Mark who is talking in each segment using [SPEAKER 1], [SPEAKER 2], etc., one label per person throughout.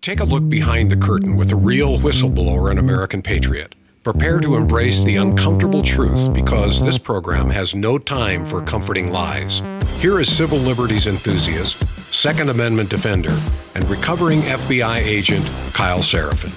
[SPEAKER 1] Take a look behind the curtain with a real whistleblower and American patriot. Prepare to embrace the uncomfortable truth because this program has no time for comforting lies. Here is civil liberties enthusiast, Second Amendment defender, and recovering FBI agent Kyle Seraphin.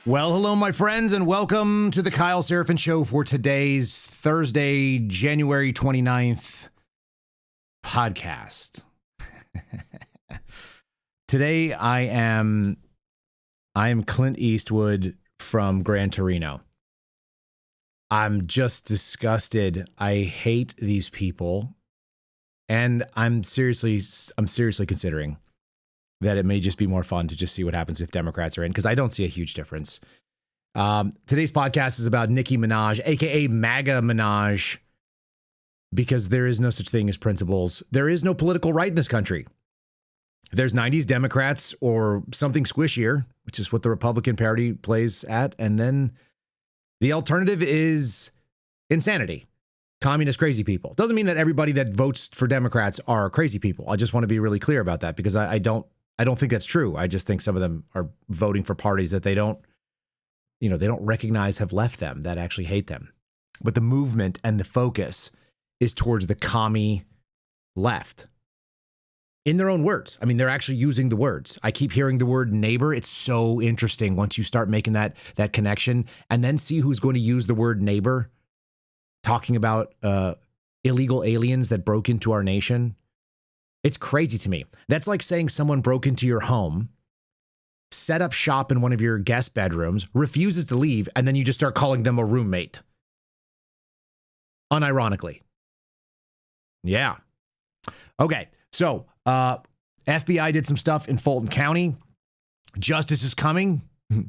[SPEAKER 2] Well, hello, my friends, and welcome to the Kyle Seraphin Show for today's Thursday, January 29th podcast. Today, I am Clint Eastwood from Gran Torino. I'm just disgusted. I hate these people, and I'm seriously considering that it may just be more fun to just see what happens if Democrats are in, because I don't see a huge difference. Today's podcast is about Nicki Minaj, aka MAGA Minaj, because there is no such thing as principles. There is no political right in this country. There's 90s Democrats or something squishier, which is what the Republican party plays at. And then the alternative is insanity. Communist crazy people. Doesn't mean that everybody that votes for Democrats are crazy people. I just want to be really clear about that, because I don't think that's true. I just think some of them are voting for parties that they don't recognize have left them, that actually hate them. But the movement and the focus is towards the commie left. In their own words. I mean, they're actually using the words. I keep hearing the word neighbor. It's so interesting once you start making that connection, and then see who's going to use the word neighbor, talking about illegal aliens that broke into our nation. It's crazy to me. That's like saying someone broke into your home, set up shop in one of your guest bedrooms, refuses to leave, and then you just start calling them a roommate. Unironically. Yeah. Okay. So, FBI did some stuff in Fulton County. Justice is coming.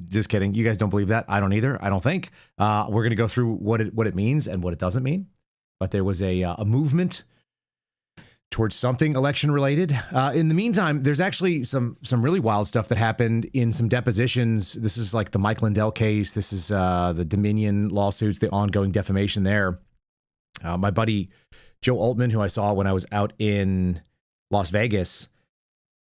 [SPEAKER 2] Just kidding. You guys don't believe that? I don't either. I don't think. We're going to go through what it means and what it doesn't mean. But there was a movement towards something election related. In the meantime, there's actually some really wild stuff that happened in some depositions. This is like the Mike Lindell case. This is the Dominion lawsuits, the ongoing defamation there. My buddy Joe Altman, who I saw when I was out in Las Vegas,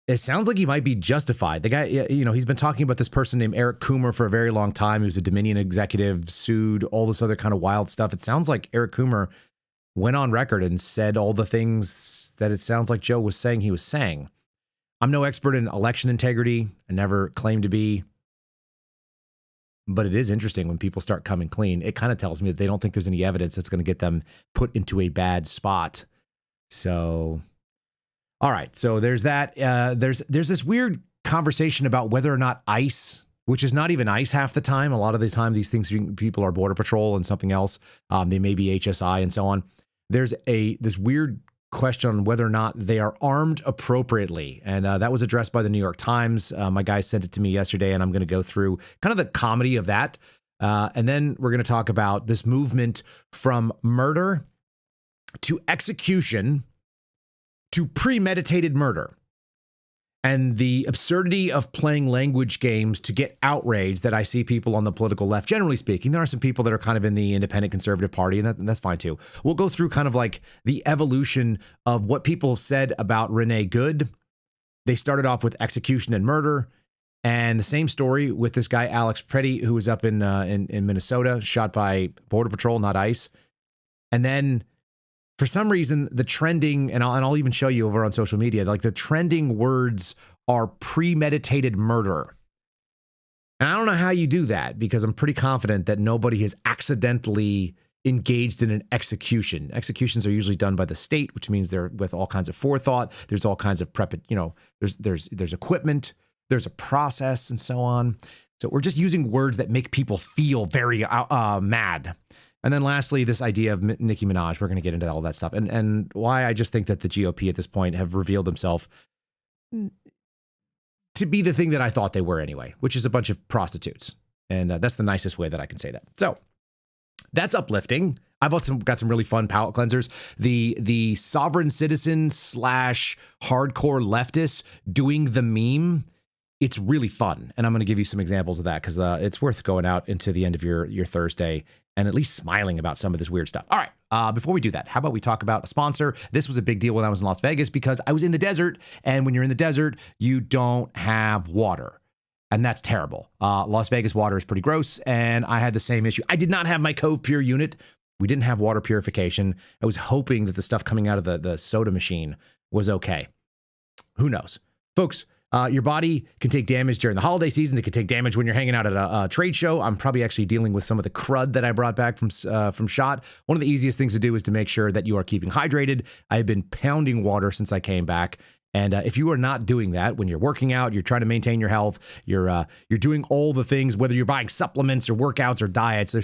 [SPEAKER 2] it sounds like he might be justified. The guy, he's been talking about this person named Eric Coomer for a very long time. He was a Dominion executive, sued, all this other kind of wild stuff. It sounds like Eric Coomer went on record and said all the things that it sounds like Joe was saying he was saying. I'm no expert in election integrity. I never claimed to be. But it is interesting when people start coming clean. It kind of tells me that they don't think there's any evidence that's going to get them put into a bad spot. So, all right. So there's that. There's this weird conversation about whether or not ICE, which is not even ICE half the time. A lot of the time, these things, people are Border Patrol and something else. They may be HSI and so on. There's this weird question on whether or not they are armed appropriately. And that was addressed by the New York Times. My guy sent it to me yesterday, and I'm going to go through kind of the comedy of that. And then we're going to talk about this movement from murder to execution to premeditated murder, and the absurdity of playing language games to get outrage that I see people on the political left. Generally speaking, there are some people that are kind of in the independent conservative party, and that's fine too. We'll go through kind of like the evolution of what people said about Renee Good. They started off with execution and murder, and the same story with this guy, Alex Pretti, who was up in Minnesota, shot by Border Patrol, not ICE. And then for some reason, the trending, and I'll even show you over on social media, like the trending words are premeditated murder. And I don't know how you do that, because I'm pretty confident that nobody has accidentally engaged in an execution. Executions are usually done by the state, which means they're with all kinds of forethought. There's all kinds of prep, there's equipment, there's a process, and so on. So we're just using words that make people feel very mad. And then lastly, this idea of Nicki Minaj. We're going to get into all that stuff, and why I just think that the GOP at this point have revealed themselves to be the thing that I thought they were anyway, which is a bunch of prostitutes. And that's the nicest way that I can say that. So that's uplifting. I've got some really fun palate cleansers. The sovereign citizen / hardcore leftists doing the meme it's really fun. And I'm going to give you some examples of that because it's worth going out into the end of your Thursday and at least smiling about some of this weird stuff. All right. Before we do that, how about we talk about a sponsor? This was a big deal when I was in Las Vegas because I was in the desert. And when you're in the desert, you don't have water. And that's terrible. Las Vegas water is pretty gross. And I had the same issue. I did not have my Cove Pure unit. We didn't have water purification. I was hoping that the stuff coming out of the soda machine was okay. Who knows? Folks, your body can take damage during the holiday season. It can take damage when you're hanging out at a trade show. I'm probably actually dealing with some of the crud that I brought back from SHOT. One of the easiest things to do is to make sure that you are keeping hydrated. I have been pounding water since I came back. And if you are not doing that when you're working out, you're trying to maintain your health, you're doing all the things, whether you're buying supplements or workouts or diets, they're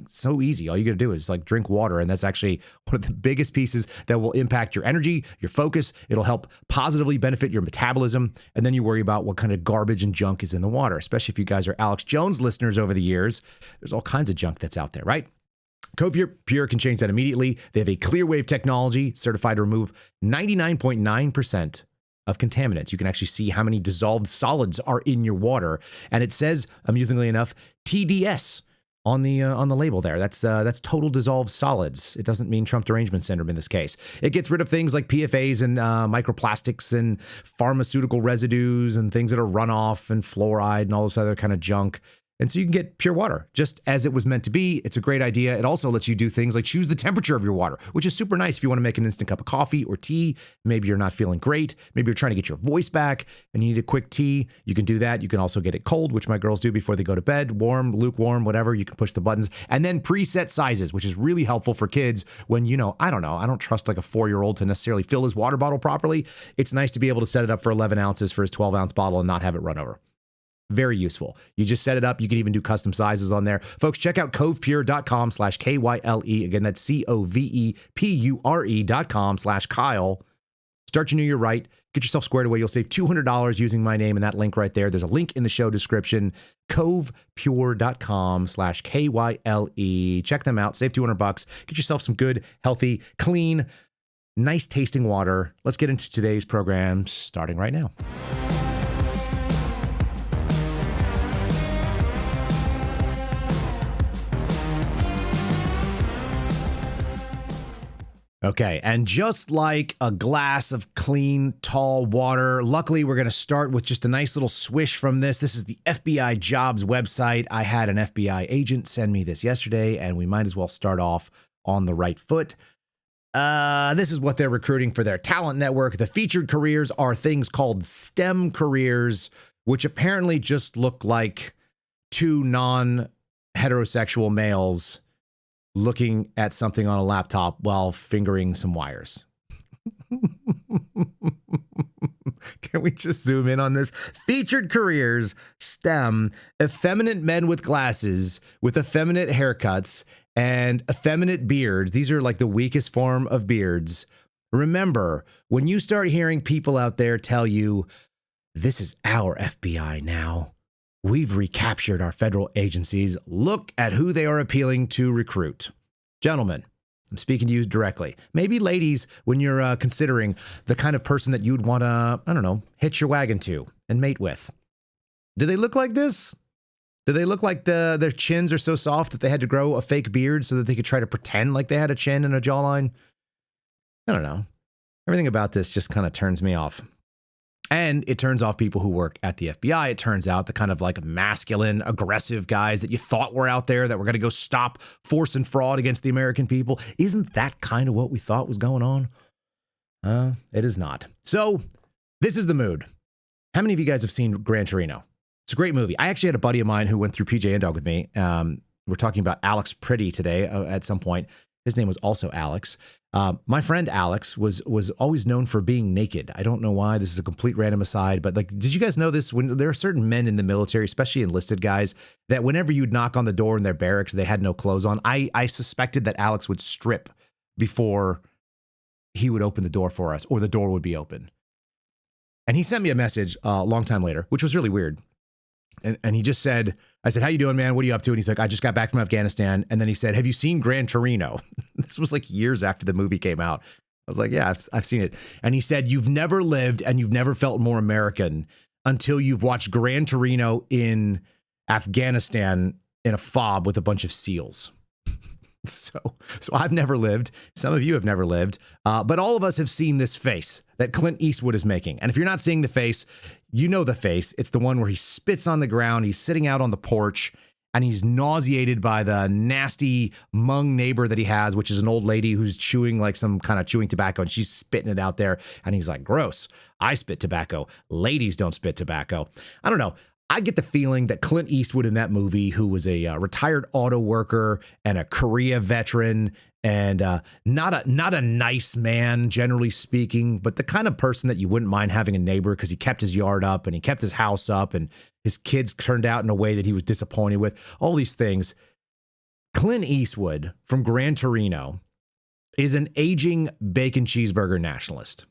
[SPEAKER 2] so easy. All you got to do is like drink water. And that's actually one of the biggest pieces that will impact your energy, your focus. It'll help positively benefit your metabolism. And then you worry about what kind of garbage and junk is in the water, especially if you guys are Alex Jones listeners over the years. There's all kinds of junk that's out there, right? Cove Pure can change that immediately. They have a clear wave technology certified to remove 99.9% of contaminants. You can actually see how many dissolved solids are in your water. And it says, amusingly enough, TDS on the label there. That's total dissolved solids. It doesn't mean Trump derangement syndrome in this case. It gets rid of things like PFAs and microplastics and pharmaceutical residues and things that are runoff and fluoride and all this other kind of junk. And so you can get pure water just as it was meant to be. It's a great idea. It also lets you do things like choose the temperature of your water, which is super nice if you want to make an instant cup of coffee or tea. Maybe you're not feeling great. Maybe you're trying to get your voice back and you need a quick tea. You can do that. You can also get it cold, which my girls do before they go to bed, warm, lukewarm, whatever. You can push the buttons and then preset sizes, which is really helpful for kids when, I don't trust like a 4-year-old to necessarily fill his water bottle properly. It's nice to be able to set it up for 11 ounces for his 12-ounce bottle and not have it run over. Very useful. You just set it up. You can even do custom sizes on there. Folks, check out covepure.com/KYLE. Again, that's COVEPURE.com/Kyle. Start your new year right. Get yourself squared away. You'll save $200 using my name and that link right there. There's a link in the show description, covepure.com/KYLE. Check them out. Save $200. Get yourself some good, healthy, clean, nice tasting water. Let's get into today's program starting right now. Okay, and just like a glass of clean, tall water, luckily we're going to start with just a nice little swish from this. This is the FBI Jobs website. I had an FBI agent send me this yesterday, and we might as well start off on the right foot. This is what they're recruiting for their talent network. The featured careers are things called STEM careers, which apparently just look like two non-heterosexual males looking at something on a laptop while fingering some wires. Can we just zoom in on this? Featured careers, STEM, effeminate men with glasses, with effeminate haircuts, and effeminate beards. These are like the weakest form of beards. Remember, when you start hearing people out there tell you, this is our FBI now, we've recaptured our federal agencies, look at who they are appealing to recruit. Gentlemen, I'm speaking to you directly. Maybe ladies, when you're considering the kind of person that you'd want to, hitch your wagon to and mate with. Do they look like this? Do they look like their chins are so soft that they had to grow a fake beard so that they could try to pretend like they had a chin and a jawline? I don't know. Everything about this just kind of turns me off. And it turns off people who work at the FBI. It turns out the kind of like masculine, aggressive guys that you thought were out there that were going to go stop force and fraud against the American people. Isn't that kind of what we thought was going on? It is not. So this is the mood. How many of you guys have seen Gran Torino? It's a great movie. I actually had a buddy of mine who went through PJ Dog with me. We're talking about Alex Pretti today at some point. His name was also Alex. My friend Alex was always known for being naked. I don't know why. This is a complete random aside, but like, did you guys know this? When there are certain men in the military, especially enlisted guys, that whenever you'd knock on the door in their barracks, they had no clothes on. I suspected that Alex would strip before he would open the door for us, or the door would be open. And he sent me a message a long time later, which was really weird. And he just said, I said, how you doing, man? What are you up to? And he's like, I just got back from Afghanistan. And then he said, have you seen Gran Torino? This was like years after the movie came out. I was like, yeah, I've seen it. And he said, you've never lived and you've never felt more American until you've watched Gran Torino in Afghanistan in a fob with a bunch of SEALs. So I've never lived. Some of you have never lived. But all of us have seen this face that Clint Eastwood is making. And if you're not seeing the face, you know the face. It's the one where he spits on the ground. He's sitting out on the porch and he's nauseated by the nasty Hmong neighbor that he has, which is an old lady who's chewing like some kind of chewing tobacco, and she's spitting it out there. And he's like, gross. I spit tobacco. Ladies don't spit tobacco. I don't know. I get the feeling that Clint Eastwood in that movie, who was a retired auto worker and a Korea veteran and not a nice man, generally speaking, but the kind of person that you wouldn't mind having a neighbor because he kept his yard up and he kept his house up and his kids turned out in a way that he was disappointed with, all these things. Clint Eastwood from Gran Torino is an aging bacon cheeseburger nationalist.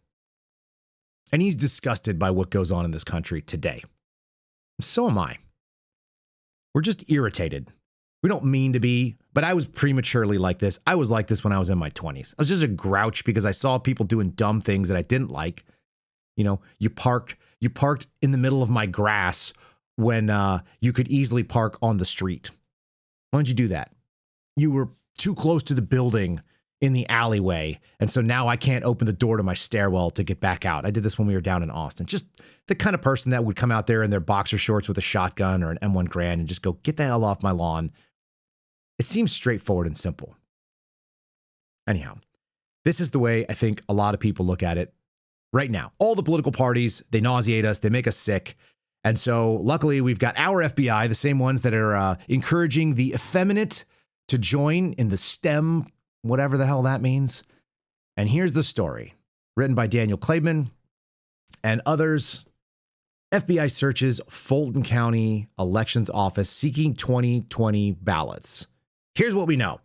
[SPEAKER 2] And he's disgusted by what goes on in this country today. So am I. We're just irritated. We don't mean to be, but I was prematurely like this. I was like this when I was in my 20s. I was just a grouch because I saw people doing dumb things that I didn't like. You know, you parked in the middle of my grass when you could easily park on the street. Why did you do that? You were too close to the building in the alleyway, and so now I can't open the door to my stairwell to get back out. I did this when we were down in Austin. Just the kind of person that would come out there in their boxer shorts with a shotgun or an M1 Garand and just go, get the hell off my lawn. It seems straightforward and simple. Anyhow, this is the way I think a lot of people look at it right now. All the political parties, they nauseate us, they make us sick. And so luckily we've got our FBI, the same ones that are encouraging the effeminate to join in the STEM, whatever the hell that means. And here's the story, written by Daniel Klaidman and others. FBI searches Fulton County Elections Office seeking 2020 ballots. Here's what we know.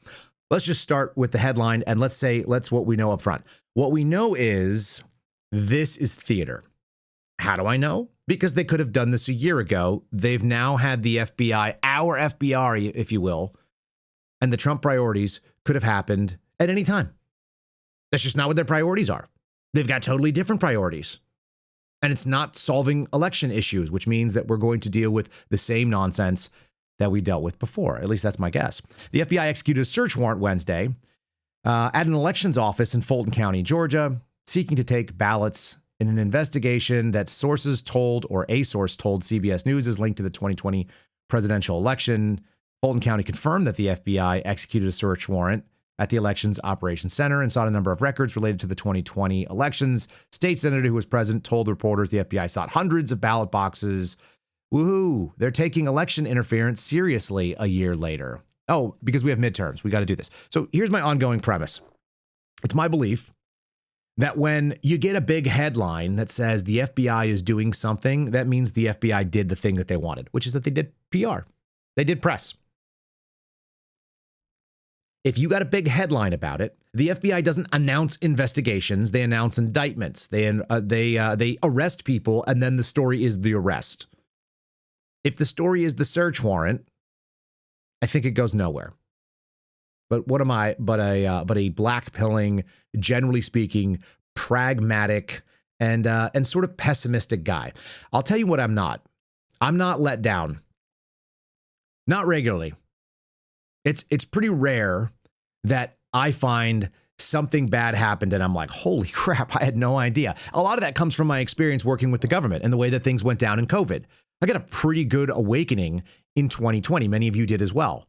[SPEAKER 2] Let's just start with the headline and let's what we know up front. What we know is this is theater. How do I know? Because they could have done this a year ago. They've now had the FBI, our FBI, if you will, and the Trump priorities could have happened at any time. That's just not what their priorities are. They've got totally different priorities. And it's not solving election issues, which means that we're going to deal with the same nonsense that we dealt with before. At least that's my guess. The FBI executed a search warrant Wednesday at an elections office in Fulton County, Georgia, seeking to take ballots in an investigation that sources told, or a source told CBS News is linked to the 2020 presidential election. Fulton County confirmed that the FBI executed a search warrant at the Elections Operations Center and sought a number of records related to the 2020 elections. State senator who was present told reporters the FBI sought hundreds of ballot boxes. Woohoo! They're taking election interference seriously a year later. Oh, because we have midterms. We got to do this. So here's my ongoing premise. It's my belief that when you get a big headline that says the FBI is doing something, that means the FBI did the thing that they wanted, which is that they did PR. They did press. If you got a big headline about it, the FBI doesn't announce investigations. They announce indictments. They arrest people, and then the story is the arrest. If the story is the search warrant, I think it goes nowhere. But what am I but a black-pilling, generally speaking, pragmatic and sort of pessimistic guy? I'll tell you what I'm not. I'm not let down. Not regularly. It's pretty rare that I find something bad happened and I'm like, holy crap, I had no idea. A lot of that comes from my experience working with the government and the way that things went down in COVID. I got a pretty good awakening in 2020. Many of you did as well.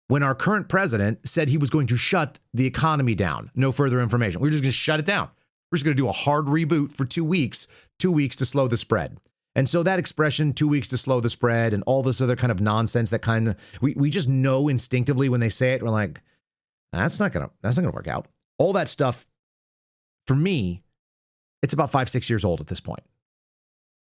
[SPEAKER 2] When our current president said he was going to shut the economy down, no further information. We're just going to shut it down. We're just going to do a hard reboot for 2 weeks to slow the spread. And so that expression, 2 weeks to slow the spread, and all this other kind of nonsense that kind of, we just know instinctively when they say it, we're like, that's not gonna work out. All that stuff, for me, it's about 5-6 years old at this point.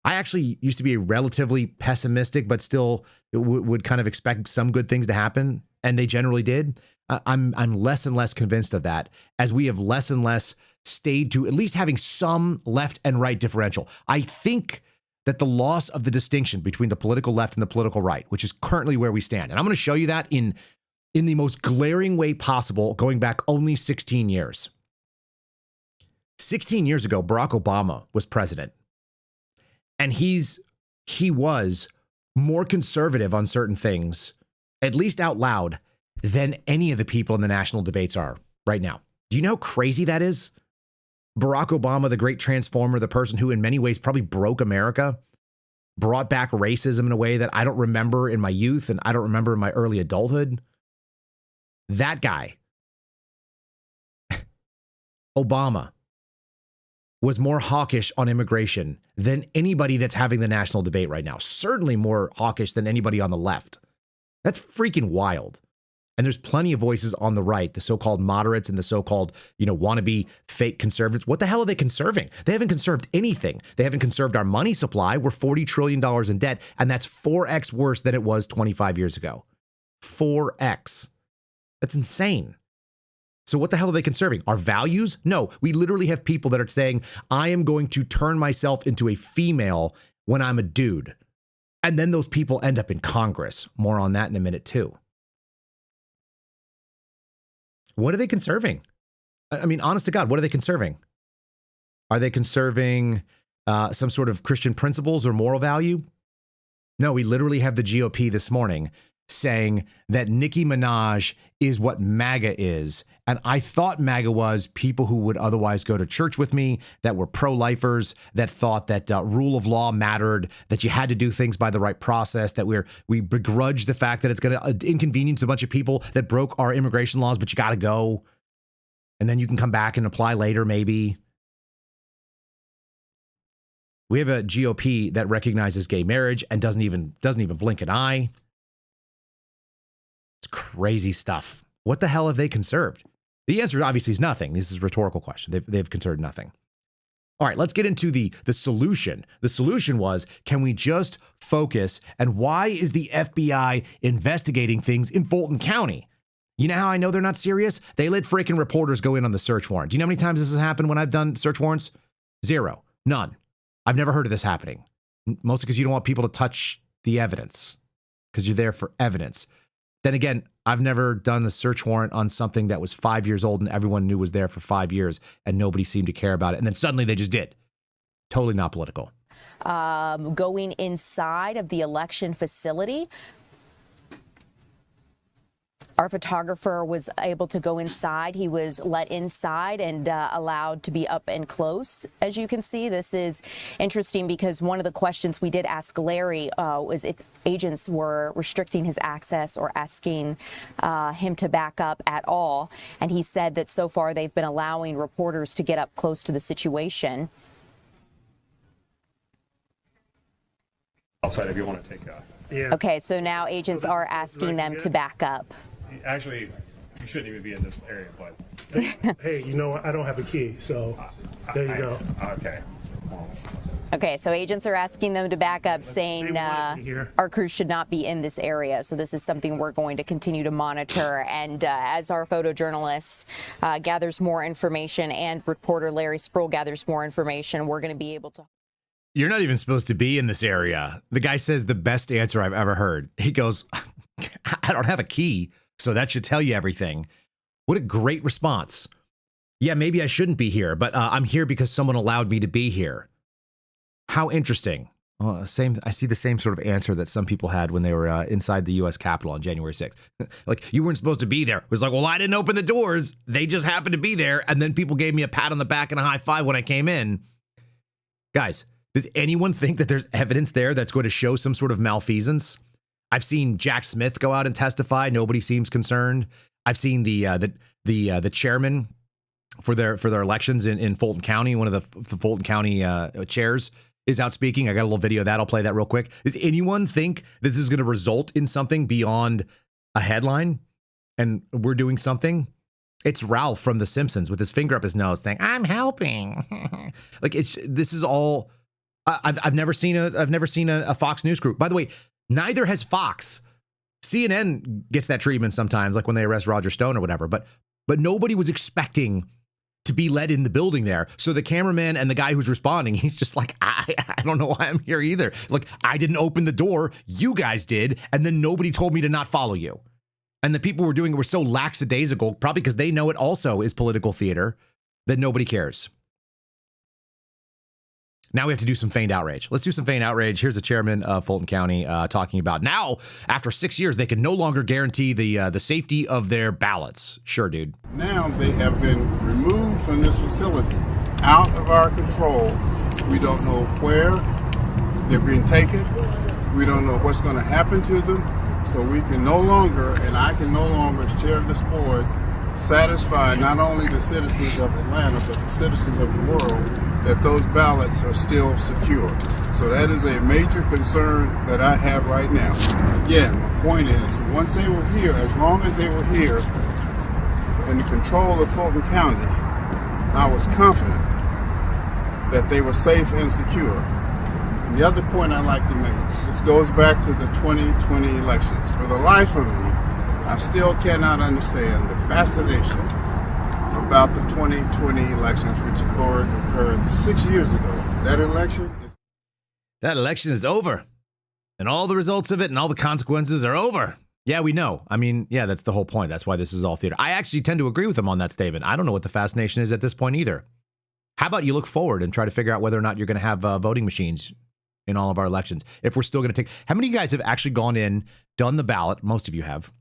[SPEAKER 2] I actually used to be relatively pessimistic, but still would kind of expect some good things to happen, and they generally did. I'm less and less convinced of that as we have less and less stayed to at least having some left and right differential. I think that the loss of the distinction between the political left and the political right, which is currently where we stand. And I'm going to show you that in the most glaring way possible, going back only 16 years. 16 years ago, Barack Obama was president. And he's he was more conservative on certain things, at least out loud, than any of the people in the national debates are right now. Do you know how crazy that is? Barack Obama, the great transformer, the person who in many ways probably broke America, brought back racism in a way that I don't remember in my youth and I don't remember in my early adulthood. That guy, Obama, was more hawkish on immigration than anybody that's having the national debate right now. Certainly more hawkish than anybody on the left. That's freaking wild. And there's plenty of voices on the right, the so-called moderates and the so-called, wannabe fake conservatives. What the hell are they conserving? They haven't conserved anything. They haven't conserved our money supply. We're $40 trillion in debt, and that's 4x worse than it was 25 years ago. 4x. That's insane. So what the hell are they conserving? Our values? No, we literally have people that are saying, I am going to turn myself into a female when I'm a dude. And then those people end up in Congress. More on that in a minute, too. What are they conserving? I mean, honest to God, what are they conserving? Are they conserving some sort of Christian principles or moral value? No, we literally have the GOP this morning saying that Nicki Minaj is what MAGA is. And I thought MAGA was people who would otherwise go to church with me, that were pro-lifers, that thought that rule of law mattered, that you had to do things by the right process, that we begrudge the fact that it's going to inconvenience a bunch of people that broke our immigration laws, but you got to go. And then you can come back and apply later, maybe. We have a GOP that recognizes gay marriage and doesn't even blink an eye. It's crazy stuff. What the hell have they conserved? The answer obviously is nothing. This is a rhetorical question. They've conserved nothing. All right, let's get into the solution. The solution was, can we just focus? And why is the FBI investigating things in Fulton County? You know how I know they're not serious? They let freaking reporters go in on the search warrant. Do you know how many times this has happened when I've done search warrants? Zero. None. I've never heard of this happening. Mostly because you don't want people to touch the evidence, because you're there for evidence. Then again, I've never done a search warrant on something that was 5 years old and everyone knew was there for 5 years and nobody seemed to care about it. And then suddenly they just did. Totally not political.
[SPEAKER 3] Going inside of the election facility. Our photographer was able to go inside. He was let inside and allowed to be up and close. As you can see, this is interesting because one of the questions we did ask Larry was if agents were restricting his access or asking him to back up at all. And he said that so far they've been allowing reporters to get up close to the situation.
[SPEAKER 4] Outside if you want to take that.
[SPEAKER 3] Yeah. Okay, so now agents are asking them to back up.
[SPEAKER 4] Actually, you shouldn't even be in this area, but...
[SPEAKER 5] Hey, you know what? I don't have a key, so there you go.
[SPEAKER 4] Okay.
[SPEAKER 3] Okay, so agents are asking them to back up, saying our crew should not be in this area. So this is something we're going to continue to monitor. And as our photojournalist gathers more information and reporter Larry Sproul gathers more information, we're going to be able to...
[SPEAKER 2] You're not even supposed to be in this area. The guy says the best answer I've ever heard. He goes, I don't have a key, so that should tell you everything. What a great response. Yeah, maybe I shouldn't be here, but I'm here because someone allowed me to be here. How interesting. I see the same sort of answer that some people had when they were inside the U.S. Capitol on January 6th. Like, you weren't supposed to be there. It was like, well, I didn't open the doors. They just happened to be there. And then people gave me a pat on the back and a high five when I came in. Guys, does anyone think that there's evidence there that's going to show some sort of malfeasance? I've seen Jack Smith go out and testify. Nobody seems concerned. I've seen the chairman for their elections in Fulton County. One of the Fulton County chairs is out speaking. I got a little video of that. I'll play that real quick. Does anyone think that this is going to result in something beyond a headline and we're doing something? It's Ralph from The Simpsons with his finger up his nose saying, "I'm helping." Like, this is all. I've never seen a Fox News group. By the way, neither has Fox. CNN gets that treatment sometimes, like when they arrest Roger Stone or whatever. But nobody was expecting to be let in the building there. So the cameraman and the guy who's responding, he's just like, I don't know why I'm here either. Like, I didn't open the door. You guys did. And then nobody told me to not follow you. And the people who were doing it were so lackadaisical, probably because they know it also is political theater, that nobody cares. Now we have to do some feigned outrage. Let's do some feigned outrage. Here's the chairman of Fulton County talking about now, after 6 years, they can no longer guarantee the safety of their ballots. Sure, dude.
[SPEAKER 6] Now they have been removed from this facility, out of our control. We don't know where they're being taken. We don't know what's going to happen to them. So we can no longer, and I can no longer, as chair of this board, satisfy not only the citizens of Atlanta, but the citizens of the world that those ballots are still secure. So that is a major concern that I have right now. Again, my point is, once they were here, as long as they were here in the control of Fulton County, I was confident that they were safe and secure. And the other point I'd like to make, this goes back to the 2020 elections. For the life of me, I still cannot understand the fascination about the 2020 elections, which occurred 6 years ago. That election
[SPEAKER 2] is over. And all the results of it and all the consequences are over. Yeah, we know. I mean, yeah, that's the whole point. That's why this is all theater. I actually tend to agree with him on that statement. I don't know what the fascination is at this point either. How about you look forward and try to figure out whether or not you're going to have voting machines in all of our elections? If we're still going to take... How many of you guys have actually gone in, done the ballot? Most of you have.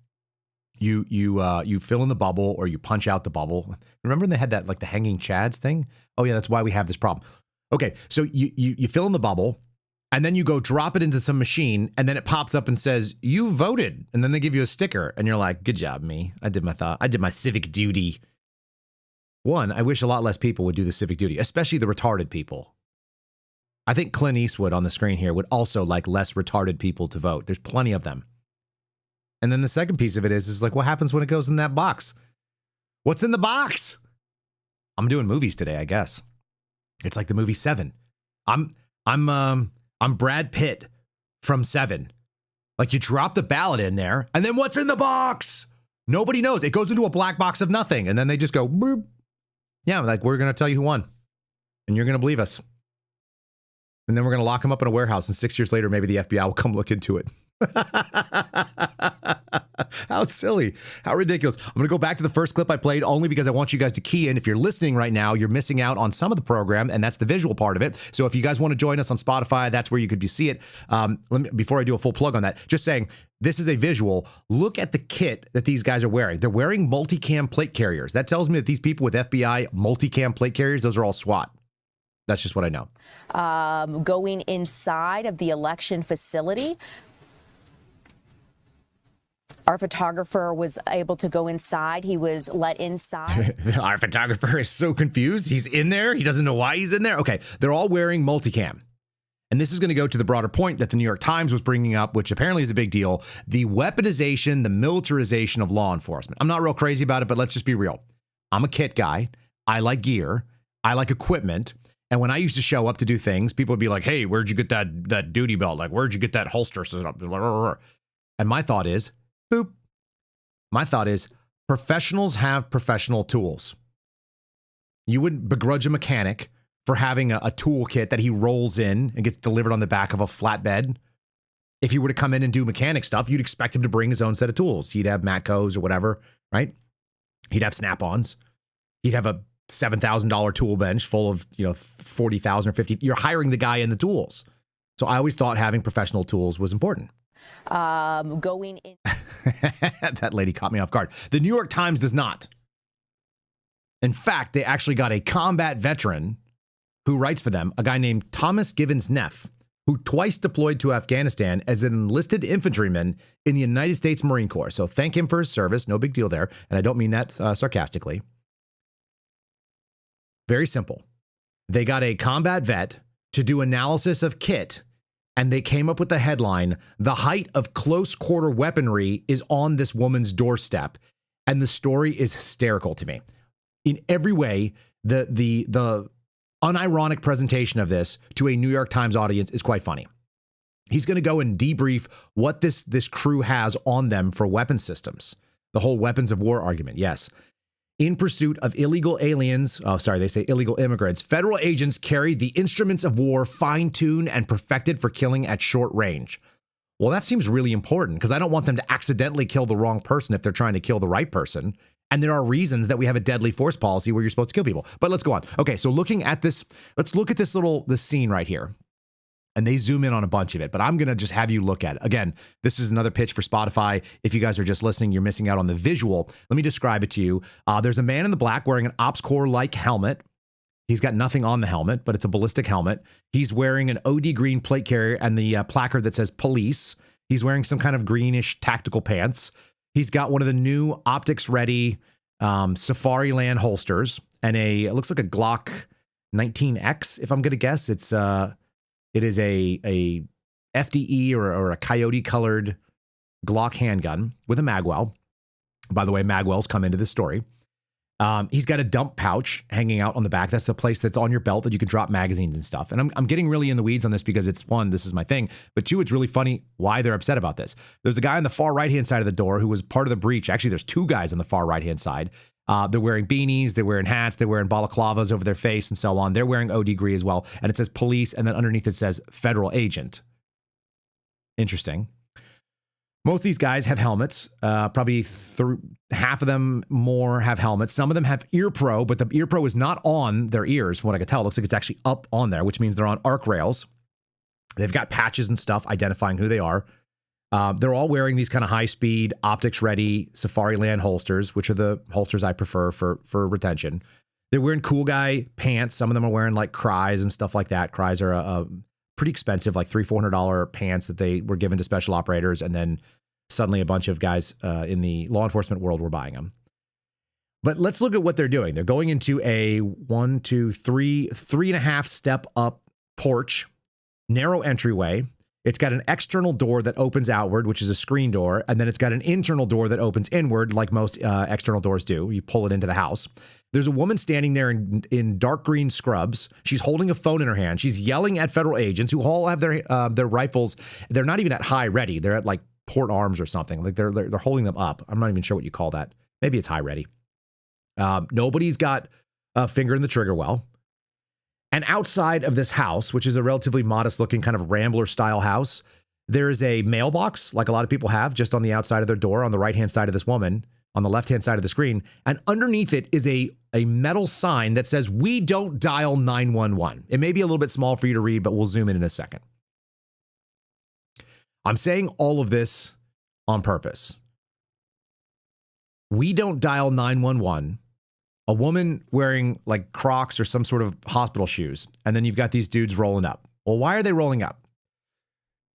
[SPEAKER 2] You fill in the bubble or you punch out the bubble. Remember when they had that, like the hanging chads thing? Oh yeah, that's why we have this problem. Okay, so you fill in the bubble and then you go drop it into some machine and then it pops up and says, you voted. And then they give you a sticker and you're like, good job, me. I did my civic duty. One, I wish a lot less people would do the civic duty, especially the retarded people. I think Clint Eastwood on the screen here would also like less retarded people to vote. There's plenty of them. And then the second piece of it is like, what happens when it goes in that box? What's in the box? I'm doing movies today, I guess. It's like the movie Seven. I'm Brad Pitt from Seven. Like you drop the ballot in there, and then what's in the box? Nobody knows. It goes into a black box of nothing, and then they just go, boop. Yeah, like we're gonna tell you who won, and you're gonna believe us. And then we're gonna lock him up in a warehouse, and 6 years later, maybe the FBI will come look into it. How silly. How ridiculous. I'm going to go back to the first clip I played only because I want you guys to key in. If you're listening right now, you're missing out on some of the program, and that's the visual part of it. So if you guys want to join us on Spotify, that's where you could see it. Before I do a full plug on that, just saying, this is a visual. Look at the kit that these guys are wearing. They're wearing multicam plate carriers. That tells me that these people with FBI multicam plate carriers, those are all SWAT. That's just what I know.
[SPEAKER 3] Going inside of the election facility. Our photographer was able to go inside. He was let inside.
[SPEAKER 2] Our photographer is so confused. He's in there. He doesn't know why he's in there. Okay, they're all wearing multicam. And this is going to go to the broader point that the New York Times was bringing up, which apparently is a big deal. The weaponization, the militarization of law enforcement. I'm not real crazy about it, but let's just be real. I'm a kit guy. I like gear. I like equipment. And when I used to show up to do things, people would be like, hey, where'd you get that duty belt? Like, where'd you get that holster? And my thought is, boop. My thought is, professionals have professional tools. You wouldn't begrudge a mechanic for having a toolkit that he rolls in and gets delivered on the back of a flatbed. If he were to come in and do mechanic stuff, you'd expect him to bring his own set of tools. He'd have Matcos or whatever, right? He'd have Snap-ons. He'd have a $7,000 tool bench full of, $40,000 or $50,000. You're hiring the guy in the tools. So I always thought having professional tools was important.
[SPEAKER 3] Going in.
[SPEAKER 2] That lady caught me off guard. The New York Times does not. In fact, they actually got a combat veteran who writes for them, a guy named Thomas Givens Neff, who twice deployed to Afghanistan as an enlisted infantryman in the United States Marine Corps. So thank him for his service. No big deal there. And I don't mean that sarcastically. Very simple. They got a combat vet to do analysis of kit, and they came up with the headline, "The height of close quarter weaponry is on this woman's doorstep." And the story is hysterical to me. In every way, the unironic presentation of this to a New York Times audience is quite funny. He's going to go and debrief what this crew has on them for weapon systems. The whole weapons of war argument, yes. In pursuit of illegal aliens, they say illegal immigrants, federal agents carried the instruments of war fine-tuned and perfected for killing at short range. Well, that seems really important because I don't want them to accidentally kill the wrong person if they're trying to kill the right person. And there are reasons that we have a deadly force policy where you're supposed to kill people. But let's go on. Okay, so looking at this, let's look at this scene right here. And they zoom in on a bunch of it, but I'm going to just have you look at it. Again, this is another pitch for Spotify. If you guys are just listening, you're missing out on the visual. Let me describe it to you. There's a man in the black wearing an Ops Corps-like helmet. He's got nothing on the helmet, but it's a ballistic helmet. He's wearing an OD green plate carrier and the placard that says police. He's wearing some kind of greenish tactical pants. He's got one of the new optics-ready Safari Land holsters and it looks like a Glock 19X, if I'm going to guess. It is a FDE or a coyote-colored Glock handgun with a magwell. By the way, magwells come into this story. He's got a dump pouch hanging out on the back. That's the place that's on your belt that you could drop magazines and stuff. And I'm getting really in the weeds on this because it's, one, this is my thing, but two, it's really funny why they're upset about this. There's a guy on the far right-hand side of the door who was part of the breach. Actually, there's two guys on the far right-hand side. They're wearing beanies, they're wearing hats, they're wearing balaclavas over their face and so on. They're wearing OD green as well. And it says police, and then underneath it says federal agent. Interesting. Most of these guys have helmets. Probably half of them more have helmets. Some of them have ear pro, but the ear pro is not on their ears. From what I can tell, it looks like it's actually up on there, which means they're on arc rails. They've got patches and stuff identifying who they are. They're all wearing these kind of high-speed, optics-ready Safari Land holsters, which are the holsters I prefer for retention. They're wearing cool guy pants. Some of them are wearing like Cries and stuff like that. Cries are a pretty expensive, like $300-$400 pants that they were given to special operators, and then suddenly a bunch of guys in the law enforcement world were buying them. But let's look at what they're doing. They're going into a 3.5 step up porch, narrow entryway. It's got an external door that opens outward, which is a screen door, and then it's got an internal door that opens inward, like most external doors do. You pull it into the house. There's a woman standing there in dark green scrubs. She's holding a phone in her hand. She's yelling at federal agents who all have their rifles. They're not even at high ready. They're at like port arms or something. Like they're holding them up. I'm not even sure what you call that. Maybe it's high ready. Nobody's got a finger in the trigger well. And outside of this house, which is a relatively modest looking kind of Rambler style house, there is a mailbox, like a lot of people have, just on the outside of their door, on the right-hand side of this woman, on the left-hand side of the screen. And underneath it is a metal sign that says, "We don't dial 911. It may be a little bit small for you to read, but we'll zoom in a second. I'm saying all of this on purpose. We don't dial 911. A woman wearing like Crocs or some sort of hospital shoes. And then you've got these dudes rolling up. Well, why are they rolling up?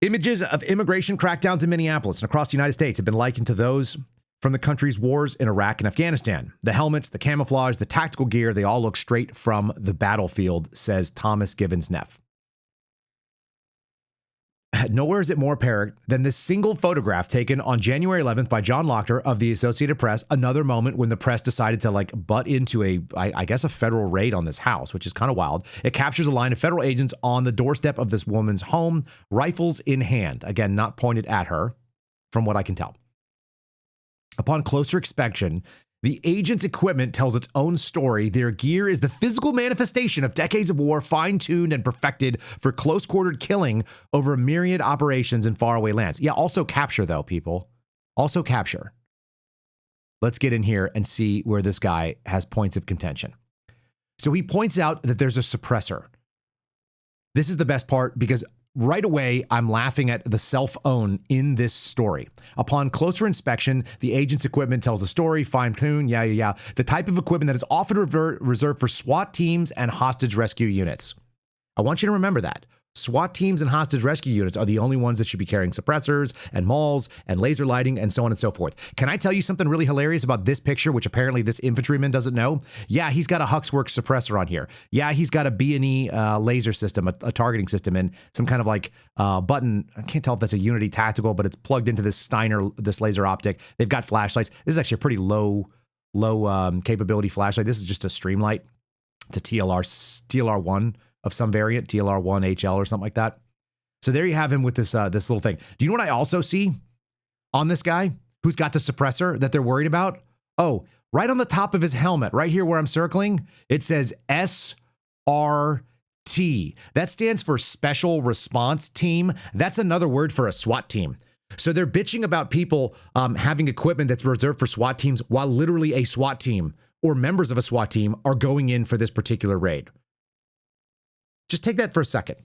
[SPEAKER 2] Images of immigration crackdowns in Minneapolis and across the United States have been likened to those from the country's wars in Iraq and Afghanistan. The helmets, the camouflage, the tactical gear, they all look straight from the battlefield, says Thomas Gibbons Neff. Nowhere is it more apparent than this single photograph taken on January 11th by John Lochter of the Associated Press. Another moment when the press decided to like butt into I guess a federal raid on this house, which is kind of wild. It captures a line of federal agents on the doorstep of this woman's home, rifles in hand. Again, not pointed at her, from what I can tell. Upon closer inspection, the agent's equipment tells its own story. Their gear is the physical manifestation of decades of war, fine-tuned and perfected for close-quartered killing over myriad operations in faraway lands. Yeah, also capture, though, people. Also capture. Let's get in here and see where this guy has points of contention. So he points out that there's a suppressor. This is the best part because right away, I'm laughing at the self-own in this story. Upon closer inspection, the agent's equipment tells a story, fine-tuned, yeah. The type of equipment that is often reserved for SWAT teams and hostage rescue units. I want you to remember that. SWAT teams and hostage rescue units are the only ones that should be carrying suppressors and mauls and laser lighting and so on and so forth. Can I tell you something really hilarious about this picture, which apparently this infantryman doesn't know? Yeah, he's got a Huxworks suppressor on here. Yeah, he's got a B&E laser system, a targeting system, and some kind of like button. I can't tell if that's a Unity tactical, but it's plugged into this Steiner, this laser optic. They've got flashlights. This is actually a pretty low capability flashlight. This is just a Streamlight. It's a TLR1 of some variant, TLR1 HL or something like that. So there you have him with this little thing. Do you know what I also see on this guy who's got the suppressor that they're worried about? Oh, right on the top of his helmet, right here where I'm circling, it says SRT. That stands for Special Response Team. That's another word for a SWAT team. So they're bitching about people having equipment that's reserved for SWAT teams while literally a SWAT team or members of a SWAT team are going in for this particular raid. Just take that for a second.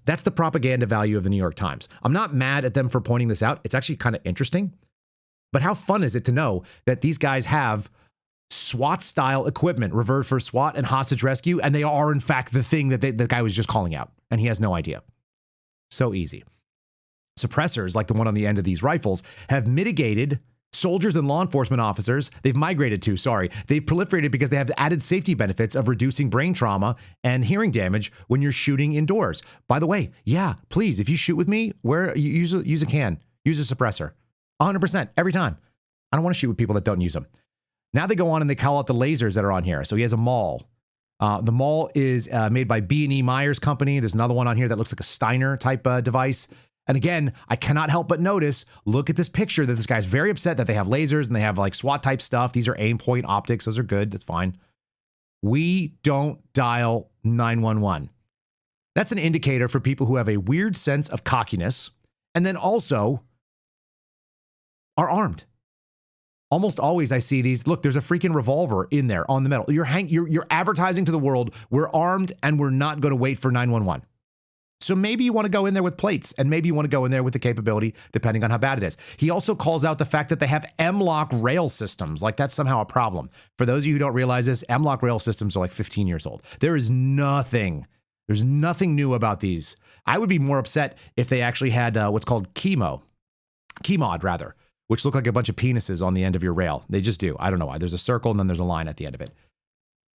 [SPEAKER 2] That's the propaganda value of the New York Times. I'm not mad at them for pointing this out. It's actually kind of interesting. But how fun is it to know that these guys have SWAT-style equipment reserved for SWAT and hostage rescue, and they are, in fact, the thing that the guy was just calling out, and he has no idea. So easy. Suppressors, like the one on the end of these rifles, have mitigated soldiers and law enforcement officers. They've proliferated because they have added safety benefits of reducing brain trauma and hearing damage when you're shooting indoors. By the way, yeah, please, if you shoot with me, use a suppressor. 100%, every time. I don't want to shoot with people that don't use them. Now they go on and they call out the lasers that are on here. So he has a maul. The maul is made by B&E Myers Company. There's another one on here that looks like a Steiner type device. And again, I cannot help but notice, look at this picture that this guy's very upset that they have lasers and they have like SWAT type stuff. These are aim point optics. Those are good. That's fine. We don't dial 911. That's an indicator for people who have a weird sense of cockiness and then also are armed. Almost always I see these. Look, there's a freaking revolver in there on the metal. You're advertising to the world, we're armed and we're not going to wait for 911. So maybe you want to go in there with plates, and maybe you want to go in there with the capability, depending on how bad it is. He also calls out the fact that they have M-LOK rail systems. Like that's somehow a problem. For those of you who don't realize this, M-LOK rail systems are like 15 years old. There's nothing new about these. I would be more upset if they actually had what's called chemod, which look like a bunch of penises on the end of your rail. They just do. I don't know why. There's a circle and then there's a line at the end of it.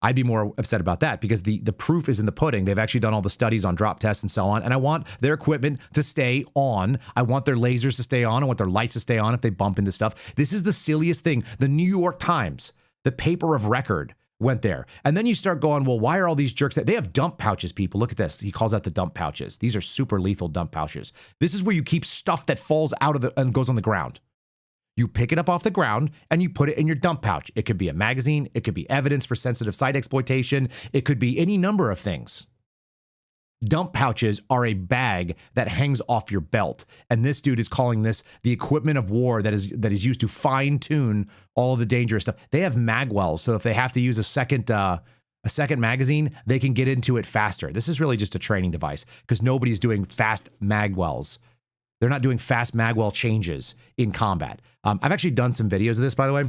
[SPEAKER 2] I'd be more upset about that because the proof is in the pudding. They've actually done all the studies on drop tests and so on. And I want their equipment to stay on. I want their lasers to stay on. I want their lights to stay on if they bump into stuff. This is the silliest thing. The New York Times, the paper of record, went there. And then you start going, well, why are all these jerks? They have dump pouches, people. Look at this. He calls out the dump pouches. These are super lethal dump pouches. This is where you keep stuff that falls out of and goes on the ground. You pick it up off the ground and you put it in your dump pouch. It could be a magazine. It could be evidence for sensitive site exploitation. It could be any number of things. Dump pouches are a bag that hangs off your belt. And this dude is calling this the equipment of war that is used to fine tune all of the dangerous stuff. They have magwells. So if they have to use a second magazine, they can get into it faster. This is really just a training device because nobody's doing fast magwells. They're not doing fast magwell changes in combat. I've actually done some videos of this, by the way.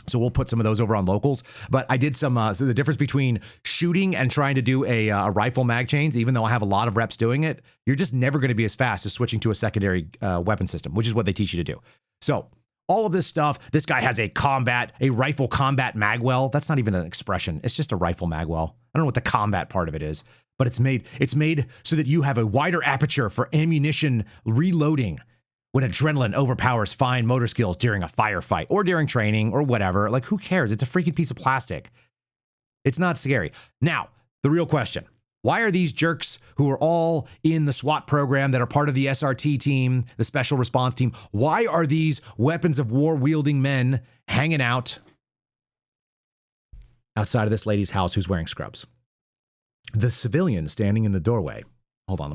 [SPEAKER 2] So we'll put some of those over on Locals. But I did some, so the difference between shooting and trying to do a rifle mag change, even though I have a lot of reps doing it, you're just never going to be as fast as switching to a secondary weapon system, which is what they teach you to do. So all of this stuff, this guy has a rifle combat magwell. That's not even an expression. It's just a rifle magwell. I don't know what the combat part of it is. But it's made so that you have a wider aperture for ammunition reloading when adrenaline overpowers fine motor skills during a firefight or during training or whatever. Like, who cares? It's a freaking piece of plastic. It's not scary. Now, the real question. Why are these jerks who are all in the SWAT program that are part of the SRT team, the special response team, why are these weapons of war wielding men hanging out outside of this lady's house who's wearing scrubs? The civilian standing in the doorway. Hold on,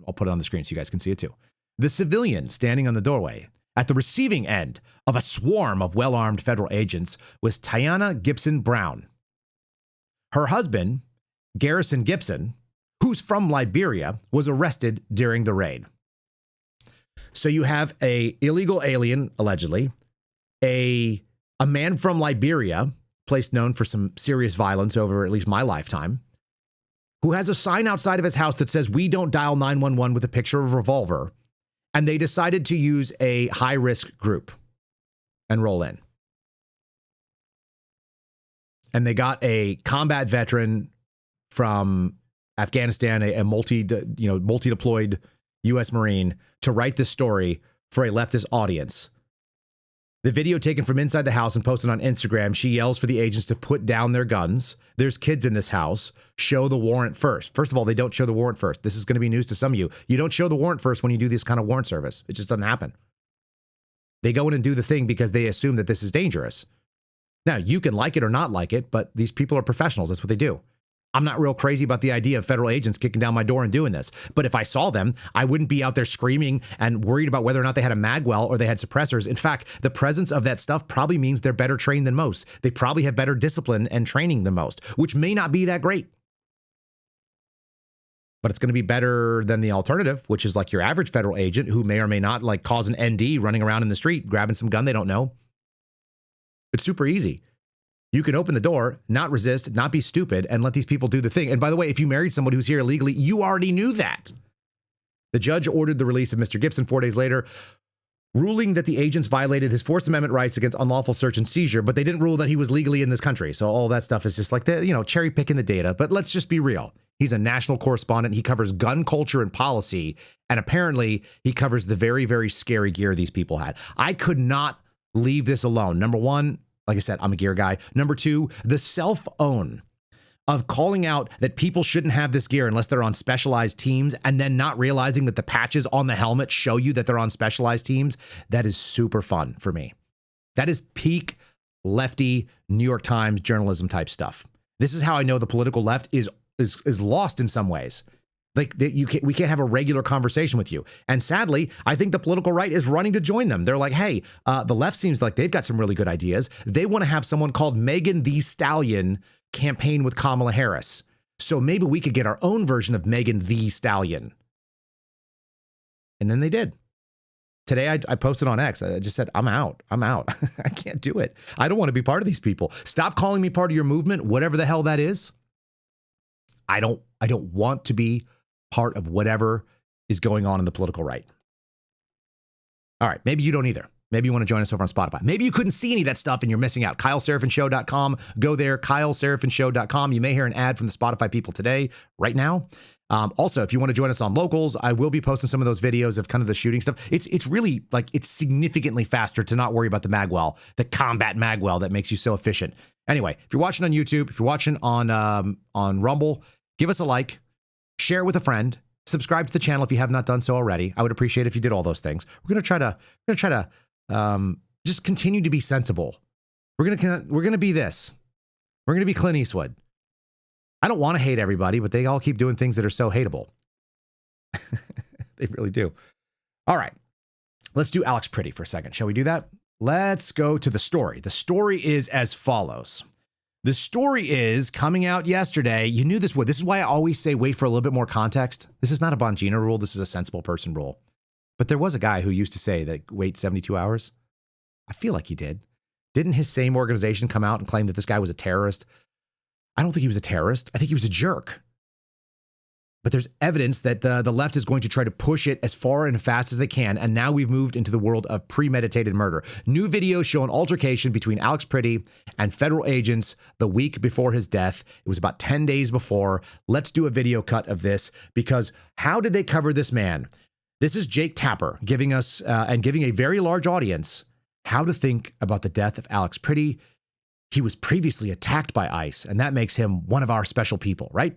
[SPEAKER 2] I'll put it on the screen so you guys can see it too. The civilian standing on the doorway at the receiving end of a swarm of well-armed federal agents was Tiana Gibson Brown. Her husband, Garrison Gibson, who's from Liberia, was arrested during the raid. So you have a illegal alien, allegedly, a man from Liberia, place known for some serious violence over at least my lifetime, who has a sign outside of his house that says, "We don't dial 911" with a picture of a revolver. And they decided to use a high-risk group and roll in. And they got a combat veteran from Afghanistan, a multi-deployed U.S. Marine, to write this story for a leftist audience. The video taken from inside the house and posted on Instagram, she yells for the agents to put down their guns. There's kids in this house. Show the warrant first. First of all, they don't show the warrant first. This is going to be news to some of you. You don't show the warrant first when you do this kind of warrant service. It just doesn't happen. They go in and do the thing because they assume that this is dangerous. Now, you can like it or not like it, but these people are professionals. That's what they do. I'm not real crazy about the idea of federal agents kicking down my door and doing this. But if I saw them, I wouldn't be out there screaming and worried about whether or not they had a magwell or they had suppressors. In fact, the presence of that stuff probably means they're better trained than most. They probably have better discipline and training than most, which may not be that great. But it's going to be better than the alternative, which is like your average federal agent who may or may not like cause an ND running around in the street, grabbing some gun they don't know. It's super easy. You can open the door, not resist, not be stupid, and let these people do the thing. And by the way, if you married someone who's here illegally, you already knew that. The judge ordered the release of Mr. Gibson 4 days later, ruling that the agents violated his Fourth Amendment rights against unlawful search and seizure, but they didn't rule that he was legally in this country. So all that stuff is just like, cherry picking the data. But let's just be real. He's a national correspondent. He covers gun culture and policy. And apparently he covers the very, very scary gear these people had. I could not leave this alone. Number one, like I said, I'm a gear guy. Number two, the self-own of calling out that people shouldn't have this gear unless they're on specialized teams and then not realizing that the patches on the helmet show you that they're on specialized teams. That is super fun for me. That is peak lefty New York Times journalism type stuff. This is how I know the political left is lost in some ways. Like we can't have a regular conversation with you. And sadly, I think the political right is running to join them. They're like, hey, the left seems like they've got some really good ideas. They want to have someone called Megan Thee Stallion campaign with Kamala Harris. So maybe we could get our own version of Megan Thee Stallion. And then they did. Today, I posted on X. I just said, I'm out. I can't do it. I don't want to be part of these people. Stop calling me part of your movement, whatever the hell that is. I don't want to be part of whatever is going on in the political right. All right, maybe you don't either. Maybe you want to join us over on Spotify. Maybe you couldn't see any of that stuff and you're missing out. KyleSeraphinShow.com. Go there, KyleSeraphinShow.com. You may hear an ad from the Spotify people today, right now. Also, if you want to join us on Locals, I will be posting some of those videos of kind of the shooting stuff. It's really like it's significantly faster to not worry about the magwell, the combat magwell that makes you so efficient. Anyway, if you're watching on YouTube, if you're watching on Rumble, give us a like, share it with a friend, subscribe to the channel if you have not done so already. I would appreciate it if you did all those things. We're gonna try to just continue to be sensible. We're gonna be this. We're gonna be Clint Eastwood. I don't want to hate everybody, but they all keep doing things that are so hateable. They really do. All right, let's do Alex Pretti for a second. Shall we do that? Let's go to the story. The story is as follows. The story is coming out yesterday. You knew this would. This is why I always say wait for a little bit more context. This is not a Bongino rule. This is a sensible person rule. But there was a guy who used to say that wait 72 hours. I feel like he did. Didn't his same organization come out and claim that this guy was a terrorist? I don't think he was a terrorist. I think he was a jerk. But there's evidence that the left is going to try to push it as far and fast as they can. And now we've moved into the world of premeditated murder. New videos show an altercation between Alex Pretti and federal agents the week before his death. It was about 10 days before. Let's do a video cut of this, because how did they cover this man? This is Jake Tapper giving us and giving a very large audience how to think about the death of Alex Pretti. He was previously attacked by ICE, and that makes him one of our special people, right?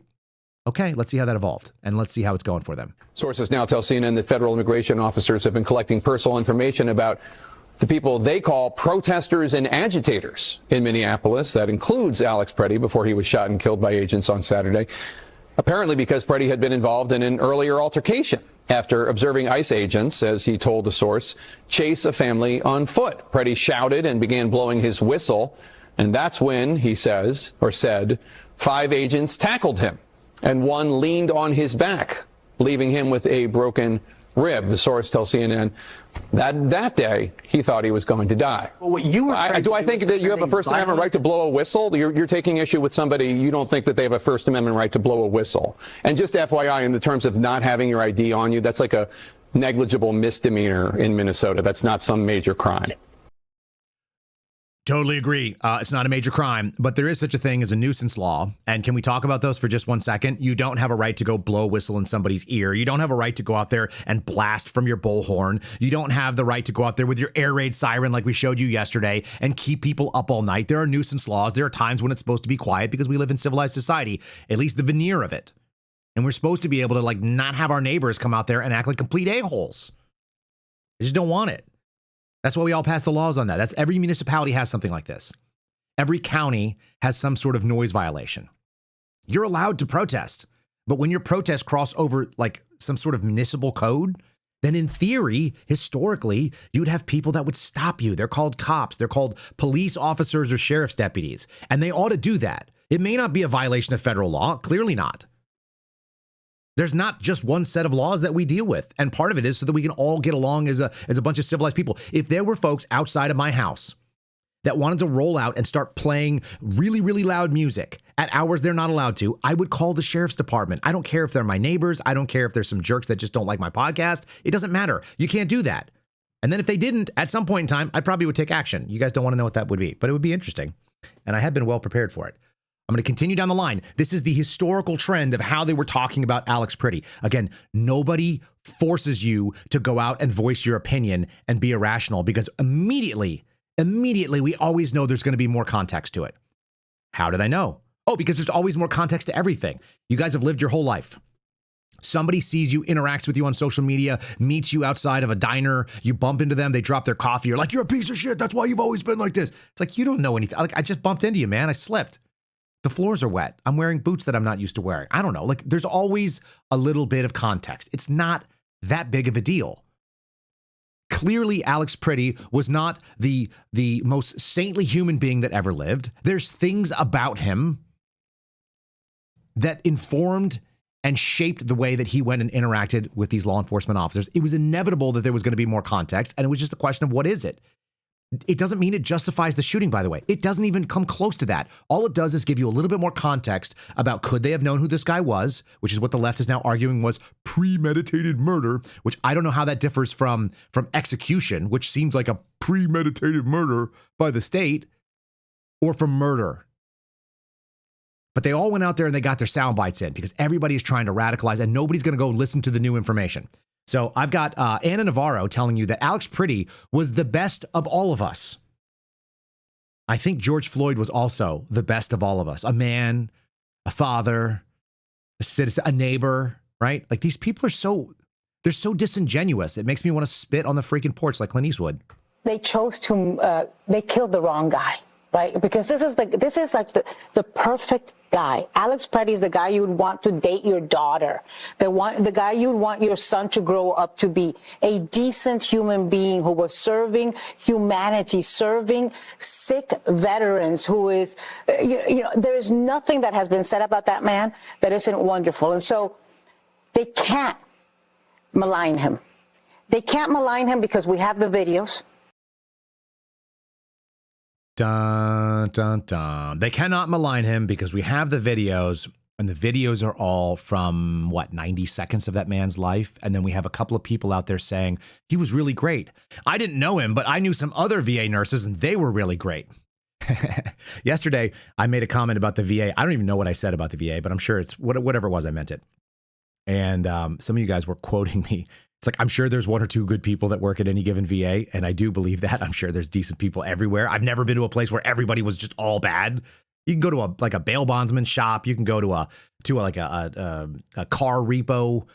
[SPEAKER 2] Okay, let's see how that evolved, and let's see how it's going for them.
[SPEAKER 7] Sources now tell CNN that federal immigration officers have been collecting personal information about the people they call protesters and agitators in Minneapolis. That includes Alex Pretti before he was shot and killed by agents on Saturday, apparently because Pretti had been involved in an earlier altercation after observing ICE agents, as he told the source, chase a family on foot. Pretti shouted and began blowing his whistle, and that's when, he says, or said, 5 agents tackled him, and one leaned on his back, leaving him with a broken rib. The source tells CNN that day he thought he was going to die.
[SPEAKER 8] Well, what you were
[SPEAKER 7] do I think that you have a First Amendment right to blow a whistle? You're taking issue with somebody. You don't think that they have a First Amendment right to blow a whistle. And just FYI, in the terms of not having your ID on you, that's like a negligible misdemeanor in Minnesota. That's not some major crime.
[SPEAKER 2] Totally agree. It's not a major crime, but there is such a thing as a nuisance law. And can we talk about those for just 1 second? You don't have a right to go blow a whistle in somebody's ear. You don't have a right to go out there and blast from your bullhorn. You don't have the right to go out there with your air raid siren like we showed you yesterday and keep people up all night. There are nuisance laws. There are times when it's supposed to be quiet because we live in civilized society, at least the veneer of it. And we're supposed to be able to like not have our neighbors come out there and act like complete a-holes. I just don't want it. That's why we all pass the laws on that. That's every municipality has something like this. Every county has some sort of noise violation. You're allowed to protest. But when your protests cross over like some sort of municipal code, then in theory, historically, you'd have people that would stop you. They're called cops. They're called police officers or sheriff's deputies. And they ought to do that. It may not be a violation of federal law. Clearly not. There's not just one set of laws that we deal with. And part of it is so that we can all get along as a bunch of civilized people. If there were folks outside of my house that wanted to roll out and start playing really, really loud music at hours they're not allowed to, I would call the sheriff's department. I don't care if they're my neighbors. I don't care if there's some jerks that just don't like my podcast. It doesn't matter. You can't do that. And then if they didn't, at some point in time, I probably would take action. You guys don't want to know what that would be, but it would be interesting. And I have been well prepared for it. I'm going to continue down the line. This is the historical trend of how they were talking about Alex Pretti. Again, nobody forces you to go out and voice your opinion and be irrational because immediately, we always know there's going to be more context to it. How did I know? Oh, because there's always more context to everything. You guys have lived your whole life. Somebody sees you, interacts with you on social media, meets you outside of a diner, you bump into them, they drop their coffee, you're like, you're a piece of shit, that's why you've always been like this. It's like, you don't know anything. Like, I just bumped into you, man, I slipped. The floors are wet. I'm wearing boots that I'm not used to wearing. I don't know. Like, there's always a little bit of context. It's not that big of a deal. Clearly, Alex Pretti was not the most saintly human being that ever lived. There's things about him that informed and shaped the way that he went and interacted with these law enforcement officers. It was inevitable that there was going to be more context, and it was just a question of what is it? It doesn't mean it justifies the shooting, by the way. It doesn't even come close to that. All it does is give you a little bit more context about could they have known who this guy was, which is what the left is now arguing was premeditated murder, which I don't know how that differs from execution, which seems like a premeditated murder by the state, or from murder. But they all went out there and they got their sound bites in because everybody is trying to radicalize and nobody's going to go listen to the new information. So I've got Anna Navarro telling you that Alex Pretti was the best of all of us. I think George Floyd was also the best of all of us. A man, a father, a citizen, a neighbor, right? Like these people are they're so disingenuous. It makes me want to spit on the freaking porch like Clint Eastwood.
[SPEAKER 8] They chose to, they killed the wrong guy, right? Because this is like the perfect guy. Alex Pretti is the guy you would want to date your daughter. The guy you would want your son to grow up to be. A decent human being who was serving humanity, serving sick veterans, who is, there is nothing that has been said about that man that isn't wonderful. And so they can't malign him. They can't malign him because we have the videos.
[SPEAKER 2] Dun, dun, dun. They cannot malign him because we have the videos, and the videos are all from, 90 seconds of that man's life. And then we have a couple of people out there saying he was really great. I didn't know him, but I knew some other VA nurses, and they were really great. Yesterday, I made a comment about the VA. I don't even know what I said about the VA, but I'm sure it's whatever it was, I meant it. And some of you guys were quoting me. It's like, I'm sure there's one or two good people that work at any given VA, and I do believe that. I'm sure there's decent people everywhere. I've never been to a place where everybody was just all bad. You can go to a bail bondsman shop. You can go to a car repo,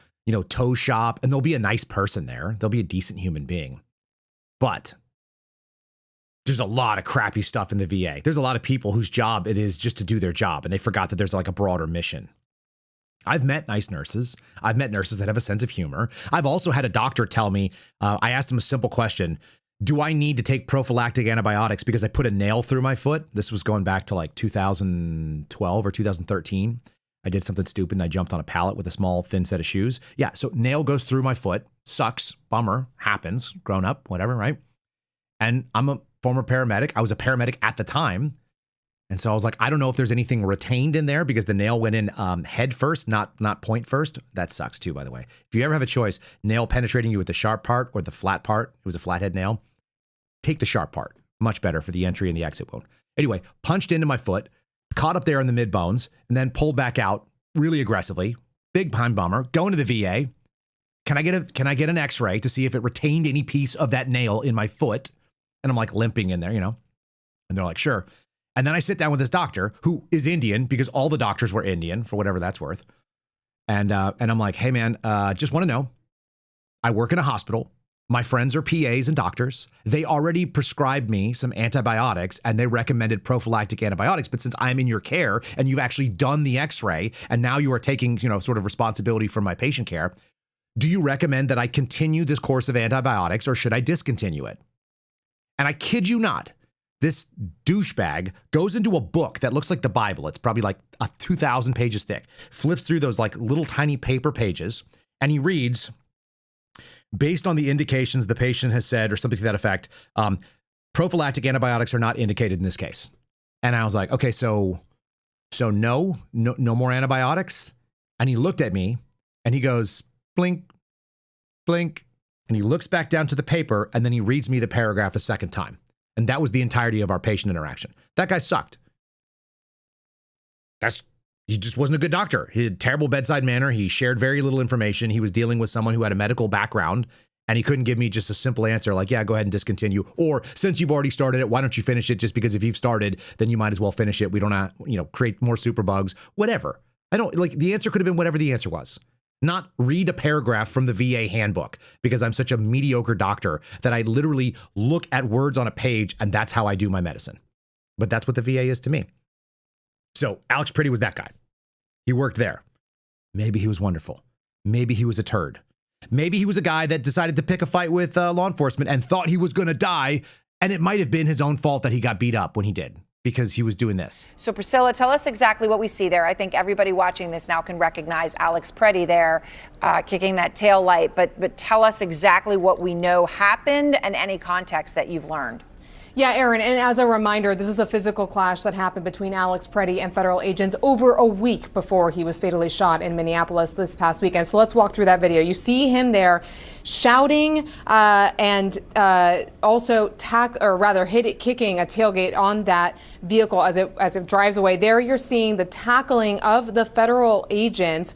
[SPEAKER 2] tow shop, and there'll be a nice person there. There'll be a decent human being. But there's a lot of crappy stuff in the VA. There's a lot of people whose job it is just to do their job, and they forgot that there's like a broader mission. I've met nice nurses. I've met nurses that have a sense of humor. I've also had a doctor tell me, I asked him a simple question. Do I need to take prophylactic antibiotics because I put a nail through my foot? This was going back to like 2012 or 2013. I did something stupid and I jumped on a pallet with a small, thin set of shoes. Yeah, so nail goes through my foot. Sucks. Bummer. Happens. Grown up. Whatever, right? And I'm a former paramedic. I was a paramedic at the time. And so I was like, I don't know if there's anything retained in there because the nail went in head first, not point first. That sucks too, by the way. If you ever have a choice, nail penetrating you with the sharp part or the flat part, it was a flathead nail, take the sharp part. Much better for the entry and the exit wound. Anyway, punched into my foot, caught up there in the mid bones, and then pulled back out really aggressively. Big time bummer. Going to the VA. Can I get an x-ray to see if it retained any piece of that nail in my foot? And I'm like limping in there, And they're like, sure. And then I sit down with this doctor who is Indian because all the doctors were Indian for whatever that's worth. And I'm like, hey man, just want to know, I work in a hospital. My friends are PAs and doctors. They already prescribed me some antibiotics and they recommended prophylactic antibiotics. But since I'm in your care and you've actually done the x-ray and now you are taking, sort of responsibility for my patient care, do you recommend that I continue this course of antibiotics or should I discontinue it? And I kid you not, this douchebag goes into a book that looks like the Bible. It's probably like 2,000 pages thick, flips through those like little tiny paper pages, and he reads, based on the indications the patient has said, or something to that effect, prophylactic antibiotics are not indicated in this case. And I was like, okay, so no more antibiotics? And he looked at me and he goes, blink, blink. And he looks back down to the paper and then he reads me the paragraph a second time. And that was the entirety of our patient interaction. That guy sucked. He just wasn't a good doctor. He had terrible bedside manner. He shared very little information. He was dealing with someone who had a medical background, and he couldn't give me just a simple answer like, yeah, go ahead and discontinue. Or since you've already started it, why don't you finish it? Just because if you've started, then you might as well finish it. We don't have, create more superbugs, whatever. The answer could have been whatever the answer was. Not read a paragraph from the VA handbook because I'm such a mediocre doctor that I literally look at words on a page and that's how I do my medicine. But that's what the VA is to me. So Alex Pretti was that guy. He worked there. Maybe he was wonderful. Maybe he was a turd. Maybe he was a guy that decided to pick a fight with law enforcement and thought he was going to die. And it might have been his own fault that he got beat up when he did because he was doing this.
[SPEAKER 9] So Priscilla, tell us exactly what we see there. I think everybody watching this now can recognize Alex Pretti there kicking that tail light. But tell us exactly what we know happened and any context that you've learned.
[SPEAKER 10] Yeah, Aaron, and as a reminder, this is a physical clash that happened between Alex Pretti and federal agents over a week before he was fatally shot in Minneapolis this past weekend. So let's walk through that video. You see him there shouting and also kicking a tailgate on that vehicle as it drives away. There you're seeing the tackling of the federal agents.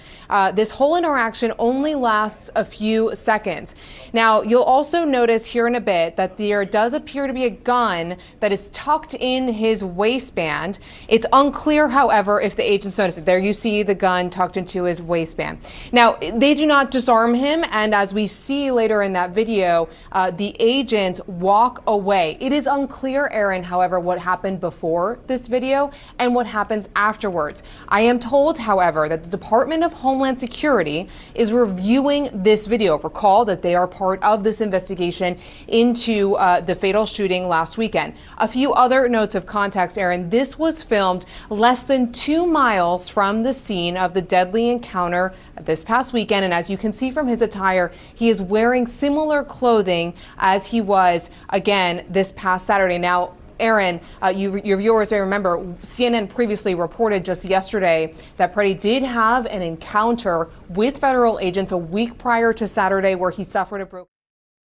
[SPEAKER 10] This whole interaction only lasts a few seconds. Now, you'll also notice here in a bit that there does appear to be a gun that is tucked in his waistband. It's unclear, however, if the agents notice it. There you see the gun tucked into his waistband. Now, they do not disarm him, and as we see later in that video, the agents walk away. It is unclear, Aaron, however, what happened before this video and what happens afterwards. I am told, however, that the Department of Homeland Security is reviewing this video. Recall that they are part of this investigation into the fatal shooting last weekend. A few other notes of context, Aaron. This was filmed less than 2 miles from the scene of the deadly encounter this past weekend. And as you can see from his attire, he is wearing similar clothing as he was, again, this past Saturday. Now, Aaron, your viewers may remember, CNN previously reported just yesterday that Pretti did have an encounter with federal agents a week prior to Saturday where he suffered a broken...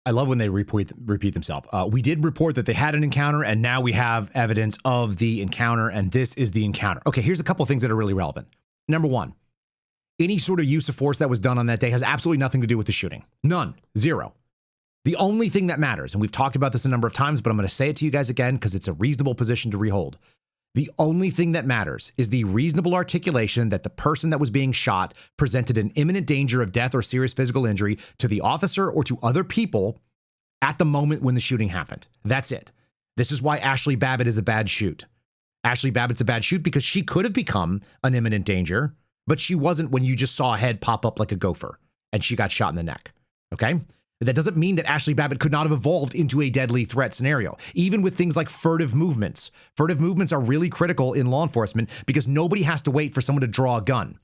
[SPEAKER 2] I love when they repeat themselves. We did report that they had an encounter, and now we have evidence of the encounter, and this is the encounter. Okay, here's a couple of things that are really relevant. Number one, any sort of use of force that was done on that day has absolutely nothing to do with the shooting. None. Zero. The only thing that matters, and we've talked about this a number of times, but I'm going to say it to you guys again because it's a reasonable position to rehold. The only thing that matters is the reasonable articulation that the person that was being shot presented an imminent danger of death or serious physical injury to the officer or to other people at the moment when the shooting happened. That's it. This is why Ashley Babbitt is a bad shoot. Ashley Babbitt's a bad shoot because she could have become an imminent danger, but she wasn't when you just saw a head pop up like a gopher and she got shot in the neck. Okay? That doesn't mean that Ashley Babbitt could not have evolved into a deadly threat scenario, even with things like furtive movements. Furtive movements are really critical in law enforcement because nobody has to wait for someone to draw a gun.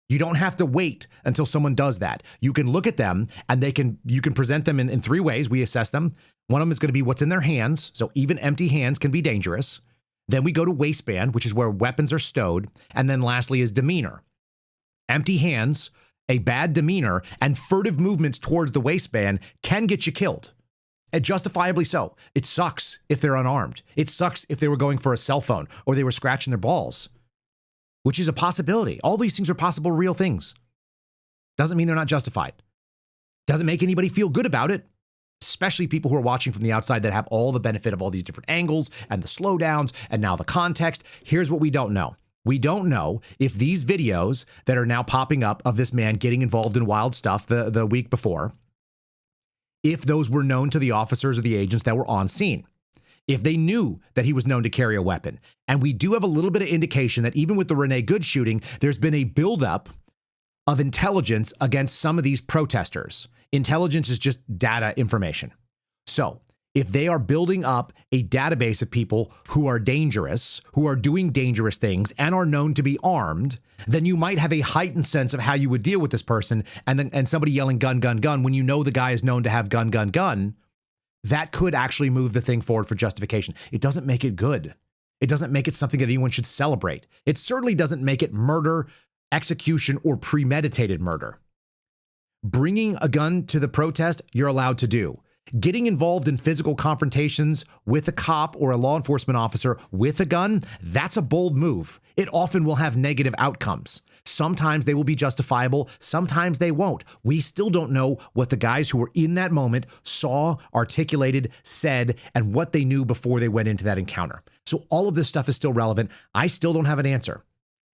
[SPEAKER 2] You don't have to wait until someone does that. You can look at them and you can present them in 3 ways. We assess them. One of them is going to be what's in their hands. So even empty hands can be dangerous. Then we go to waistband, which is where weapons are stowed. And then lastly is demeanor. Empty hands, a bad demeanor, and furtive movements towards the waistband can get you killed. And justifiably so. It sucks if they're unarmed. It sucks if they were going for a cell phone or they were scratching their balls, which is a possibility. All these things are possible, real things. Doesn't mean they're not justified. Doesn't make anybody feel good about it, especially people who are watching from the outside that have all the benefit of all these different angles and the slowdowns and now the context. Here's what we don't know. We don't know if these videos that are now popping up of this man getting involved in wild stuff the week before, if those were known to the officers or the agents that were on scene, if they knew that he was known to carry a weapon. And we do have a little bit of indication that even with the Renee Good shooting, there's been a buildup of intelligence against some of these protesters. Intelligence is just data information. So if they are building up a database of people who are dangerous, who are doing dangerous things, and are known to be armed, then you might have a heightened sense of how you would deal with this person. And somebody yelling gun, gun, gun, when you know the guy is known to have gun, gun, gun, that could actually move the thing forward for justification. It doesn't make it good. It doesn't make it something that anyone should celebrate. It certainly doesn't make it murder, execution, or premeditated murder. Bringing a gun to the protest, you're allowed to do. Getting involved in physical confrontations with a cop or a law enforcement officer with a gun, that's a bold move. It often will have negative outcomes. Sometimes they will be justifiable, sometimes they won't. We still don't know what the guys who were in that moment saw, articulated, said, and what they knew before they went into that encounter. So all of this stuff is still relevant. I still don't have an answer.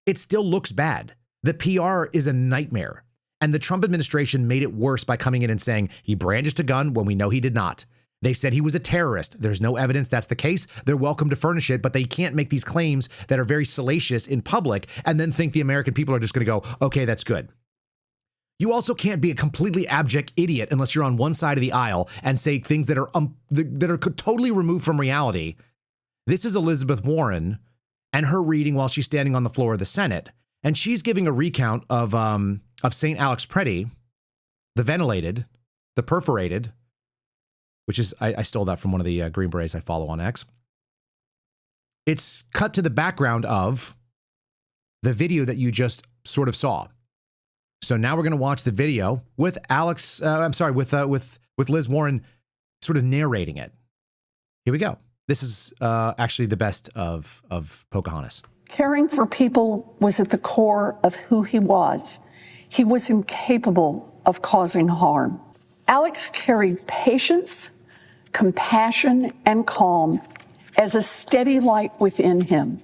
[SPEAKER 2] It still looks bad. The PR is a nightmare. And the Trump administration made it worse by coming in and saying he brandished a gun when we know he did not. They said he was a terrorist. There's no evidence that's the case. They're welcome to furnish it, but they can't make these claims that are very salacious in public and then think the American people are just going to go, okay, that's good. You also can't be a completely abject idiot unless you're on one side of the aisle and say things that are totally removed from reality. This is Elizabeth Warren and her reading while she's standing on the floor of the Senate. And she's giving a recount of St. Alex Pretti, the ventilated, the perforated, which is, I stole that from one of the Green Berets I follow on X. It's cut to the background of the video that you just sort of saw. So now we're going to watch the video with with Liz Warren sort of narrating it. Here we go. This is actually the best of Pocahontas.
[SPEAKER 11] Caring for people was at the core of who he was. He was incapable of causing harm. Alex carried patience, compassion, and calm as a steady light within him.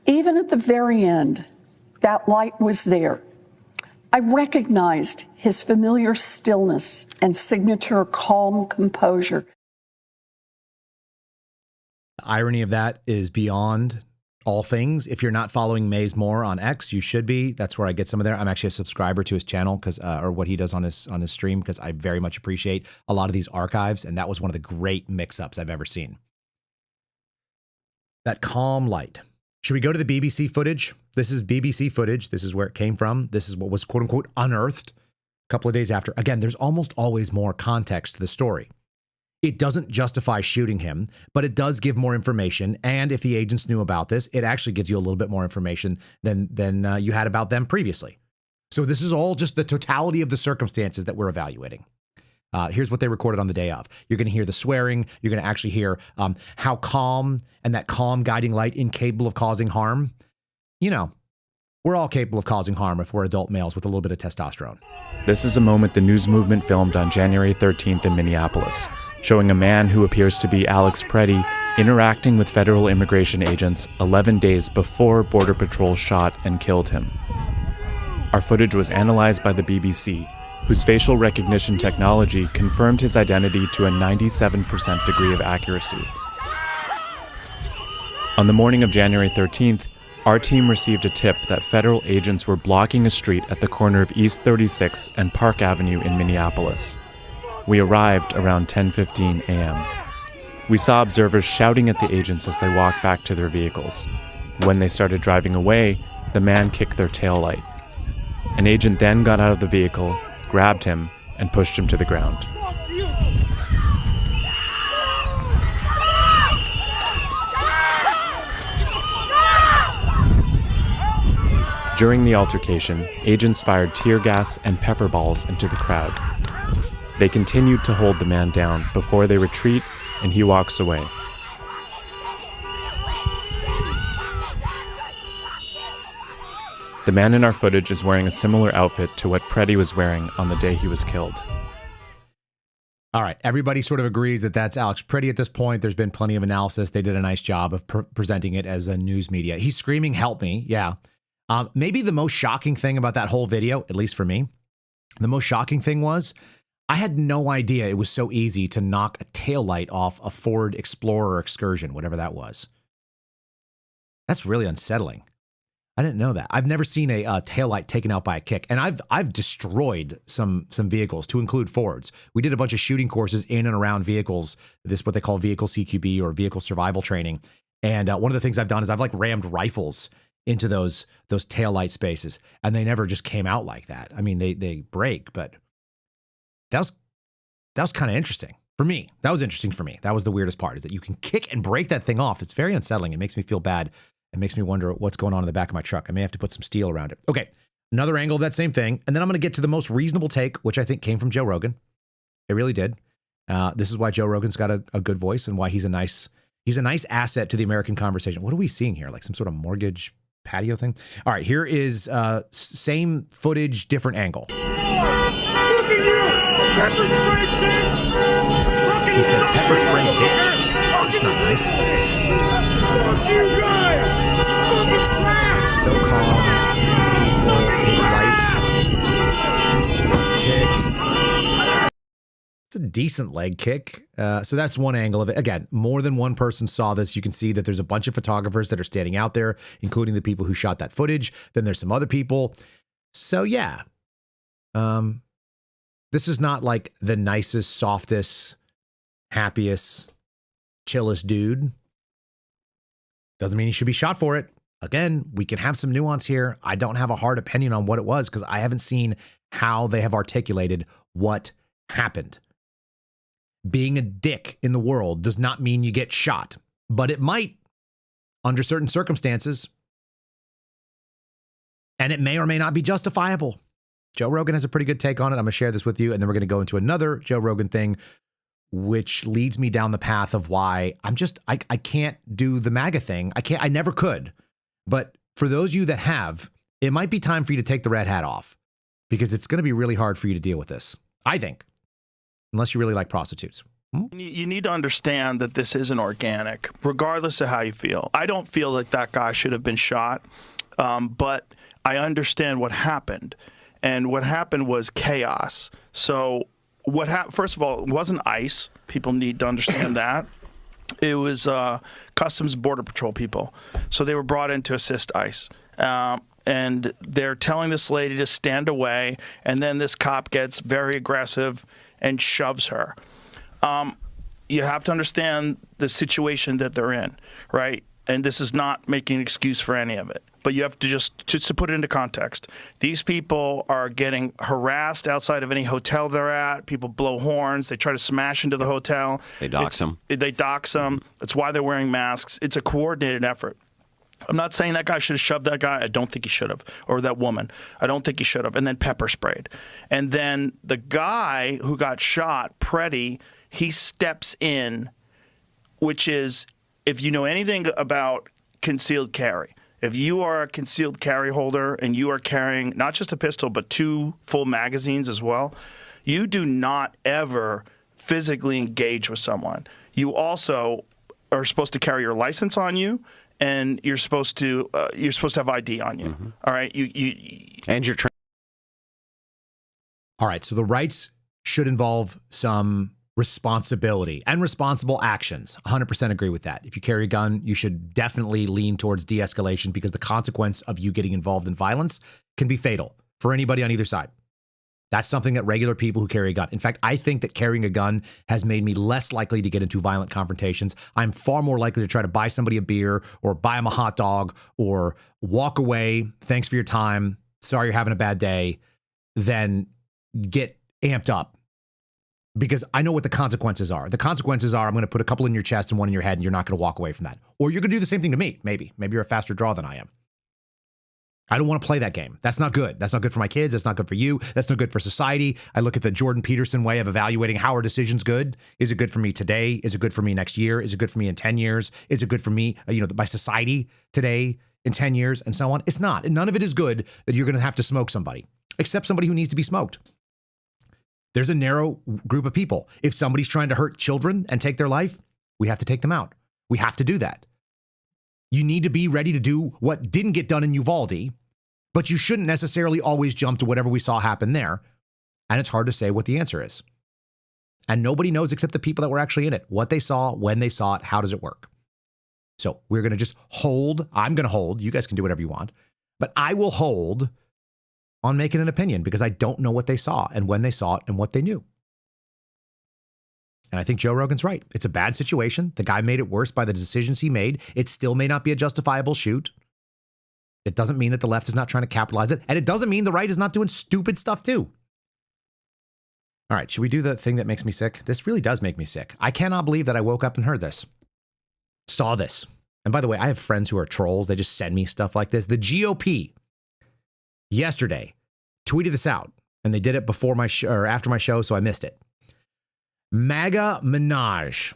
[SPEAKER 11] Even at the very end, that light was there. I recognized his familiar stillness and signature calm composure.
[SPEAKER 2] The irony of that is beyond all things. If you're not following Maze Moore on X, you should be. That's where I get some of there. I'm actually a subscriber to his channel or what he does on his stream, because I very much appreciate a lot of these archives, and that was one of the great mix-ups I've ever seen. That calm light. Should we go to the BBC footage? This is BBC footage. This is where it came from. This is what was quote unquote unearthed a couple of days after. Again, there's almost always more context to the story. It doesn't justify shooting him, but it does give more information. And if the agents knew about this, it actually gives you a little bit more information than you had about them previously. So this is all just the totality of the circumstances that we're evaluating. Here's what they recorded on the day of. You're going to hear the swearing. You're going to actually hear how calm and that calm guiding light, incapable of causing harm. You know, we're all capable of causing harm if we're adult males with a little bit of testosterone.
[SPEAKER 12] This is a moment the news movement filmed on January 13th in Minneapolis, showing a man who appears to be Alex Pretti interacting with federal immigration agents 11 days before Border Patrol shot and killed him. Our footage was analyzed by the BBC, whose facial recognition technology confirmed his identity to a 97% degree of accuracy. On the morning of January 13th, our team received a tip that federal agents were blocking a street at the corner of East 36 and Park Avenue in Minneapolis. We arrived around 10:15 a.m. We saw observers shouting at the agents as they walked back to their vehicles. When they started driving away, the man kicked their taillight. An agent then got out of the vehicle, grabbed him, and pushed him to the ground. During the altercation, agents fired tear gas and pepper balls into the crowd. They continued to hold the man down before they retreat, and he walks away. The man in our footage is wearing a similar outfit to what Pretti was wearing on the day he was killed.
[SPEAKER 2] All right, everybody sort of agrees that that's Alex Pretti at this point. There's been plenty of analysis. They did a nice job of presenting it as a news media. He's screaming, "Help me," yeah. Maybe the most shocking thing about that whole video, at least for me, the most shocking thing was, I had no idea it was so easy to knock a taillight off a Ford Explorer Excursion, whatever that was. That's really unsettling. I didn't know that. I've never seen a taillight taken out by a kick. And I've destroyed some vehicles, to include Fords. We did a bunch of shooting courses in and around vehicles, this what they call vehicle CQB or vehicle survival training. And one of the things I've done is I've like rammed rifles into those taillight spaces, and they never just came out like that. I mean, they break, but that was kind of interesting for me. That was interesting for me. That was the weirdest part, is that you can kick and break that thing off. It's very unsettling. It makes me feel bad. It makes me wonder what's going on in the back of my truck. I may have to put some steel around it. Okay, another angle of that same thing. And then I'm going to get to the most reasonable take, which I think came from Joe Rogan. It really did. This is why Joe Rogan's got a good voice and why he's a nice asset to the American conversation. What are we seeing here? Like some sort of mortgage patio thing? All right, here is same footage, different angle. Look at you! Pepper spray bitch! He said pepper spray bitch. That's not nice. Fuck you guys! So calm, peaceful, his light kick. It's a decent leg kick. So that's one angle of it. Again, more than one person saw this. You can see that there's a bunch of photographers that are standing out there, including the people who shot that footage. Then there's some other people. So yeah, this is not like the nicest, softest, happiest, chillest dude. Doesn't mean he should be shot for it. Again, we can have some nuance here. I don't have a hard opinion on what it was because I haven't seen how they have articulated what happened. Being a dick in the world does not mean you get shot, but it might under certain circumstances. And it may or may not be justifiable. Joe Rogan has a pretty good take on it. I'm going to share this with you, and then we're going to go into another Joe Rogan thing, which leads me down the path of why I can't do the MAGA thing. I never could. But for those of you that have, it might be time for you to take the red hat off, because it's going to be really hard for you to deal with this, I think, unless you really like prostitutes.
[SPEAKER 13] You need to understand that this isn't organic, regardless of how you feel. I don't feel like that guy should have been shot, but I understand what happened. And what happened was chaos. So first of all, it wasn't ICE. People need to understand that. It was Customs Border Patrol people. So they were brought in to assist ICE. And they're telling this lady to stand away, and then this cop gets very aggressive and shoves her. You have to understand the situation that they're in, right? And this is not making an excuse for any of it. But you have to just to put it into context. These people are getting harassed outside of any hotel they're at. People blow horns. They try to smash into the hotel.
[SPEAKER 14] They dox them.
[SPEAKER 13] They dox them. That's why they're wearing masks. It's a coordinated effort. I'm not saying that guy should have shoved that guy. I don't think he should have. Or that woman. I don't think he should have. And then pepper sprayed. And then the guy who got shot, Pretti, he steps in, which is, if you know anything about concealed carry, if you are a concealed carry holder and you are carrying not just a pistol, but 2 full magazines as well, you do not ever physically engage with someone. You also are supposed to carry your license on you, and you're supposed to have ID on you. Mm-hmm. All right,
[SPEAKER 14] and you're
[SPEAKER 2] all right. So the rights should involve some responsibility and responsible actions. 100% agree with that. If you carry a gun, you should definitely lean towards de-escalation, because the consequence of you getting involved in violence can be fatal for anybody on either side. That's something that regular people who carry a gun. In fact, I think that carrying a gun has made me less likely to get into violent confrontations. I'm far more likely to try to buy somebody a beer or buy them a hot dog or walk away, thanks for your time, sorry you're having a bad day, than get amped up. Because I know what the consequences are. The consequences are I'm going to put a couple in your chest and one in your head, and you're not going to walk away from that. Or you're going to do the same thing to me, maybe. Maybe you're a faster draw than I am. I don't want to play that game. That's not good. That's not good for my kids. That's not good for you. That's not good for society. I look at the Jordan Peterson way of evaluating how are decisions good. Is it good for me today? Is it good for me next year? Is it good for me in 10 years? Is it good for me, by society today, in 10 years, and so on? It's not. And none of it is good that you're going to have to smoke somebody, except somebody who needs to be smoked. There's a narrow group of people. If somebody's trying to hurt children and take their life, we have to take them out. We have to do that. You need to be ready to do what didn't get done in Uvalde, but you shouldn't necessarily always jump to whatever we saw happen there. And it's hard to say what the answer is. And nobody knows except the people that were actually in it, what they saw, when they saw it, how does it work. So we're going to just hold. I'm going to hold. You guys can do whatever you want. But I will hold on making an opinion because I don't know what they saw and when they saw it and what they knew. And I think Joe Rogan's right. It's a bad situation. The guy made it worse by the decisions he made. It still may not be a justifiable shoot. It doesn't mean that the left is not trying to capitalize it. And it doesn't mean the right is not doing stupid stuff too. All right, should we do the thing that makes me sick? This really does make me sick. I cannot believe that I woke up and heard this. Saw this. And by the way, I have friends who are trolls. They just send me stuff like this. The GOP yesterday tweeted this out, and they did it before my show or after my show, so I missed it. MAGA Minaj.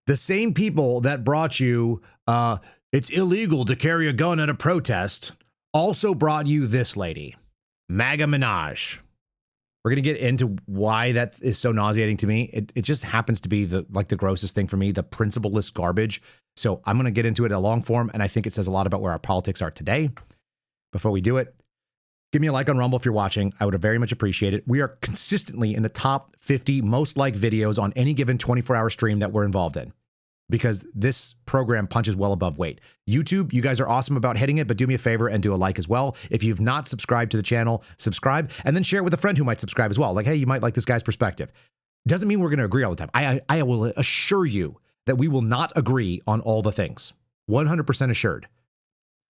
[SPEAKER 2] The same people that brought you, it's illegal to carry a gun at a protest, also brought you this lady, MAGA Minaj. We're going to get into why that is so nauseating to me. It just happens to be the grossest thing for me, the principleless garbage. So I'm going to get into it in a long form, and I think it says a lot about where our politics are today. Before we do it, give me a like on Rumble if you're watching. I would very much appreciate it. We are consistently in the top 50 most liked videos on any given 24-hour stream that we're involved in, because this program punches well above weight. YouTube, you guys are awesome about hitting it, but do me a favor and do a like as well. If you've not subscribed to the channel, subscribe, and then share it with a friend who might subscribe as well. Like, hey, you might like this guy's perspective. Doesn't mean we're going to agree all the time. I will assure you that we will not agree on all the things. 100% assured.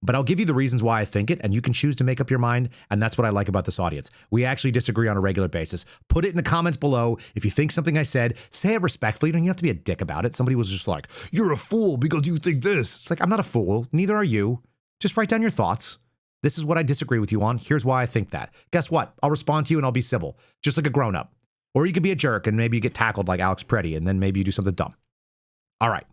[SPEAKER 2] But I'll give you the reasons why I think it, and you can choose to make up your mind, and that's what I like about this audience. We actually disagree on a regular basis. Put it in the comments below. If you think something I said, say it respectfully. You don't have to be a dick about it. Somebody was just like, you're a fool because you think this. It's like, I'm not a fool. Neither are you. Just write down your thoughts. This is what I disagree with you on. Here's why I think that. Guess what? I'll respond to you and I'll be civil, just like a grown-up. Or you could be a jerk and maybe you get tackled like Alex Pretti, and then maybe you do something dumb. All right.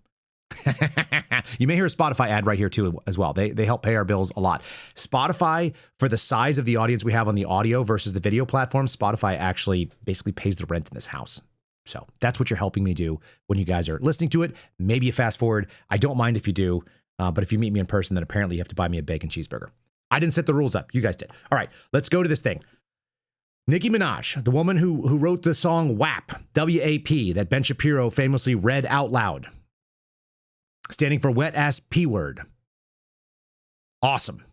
[SPEAKER 2] You may hear a Spotify ad right here too as well. They help pay our bills a lot. Spotify, for the size of the audience we have on the audio versus the video platform, Spotify actually basically pays the rent in this house. So that's what you're helping me do when you guys are listening to it. Maybe you fast forward. I don't mind if you do. But if you meet me in person, then apparently you have to buy me a bacon cheeseburger. I didn't set the rules up. You guys did. All right, let's go to this thing. Nicki Minaj, the woman who wrote the song WAP, W-A-P, that Ben Shapiro famously read out loud, standing for wet ass P word. Awesome.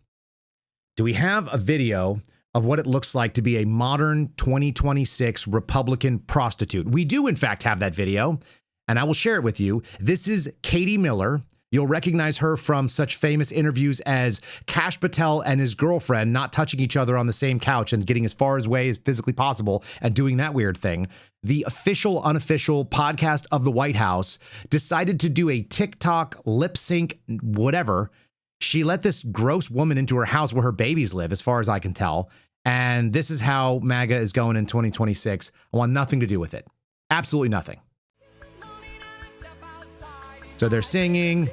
[SPEAKER 2] Do we have a video of what it looks like to be a modern 2026 Republican prostitute? We do, in fact, have that video, and I will share it with you. This is Katie Miller. You'll recognize her from such famous interviews as Kash Patel and his girlfriend not touching each other on the same couch and getting as far away as physically possible and doing that weird thing. The official, unofficial podcast of the White House decided to do a TikTok lip sync, whatever. She let this gross woman into her house where her babies live, as far as I can tell. And this is how MAGA is going in 2026. I want nothing to do with it. Absolutely nothing. So they're singing.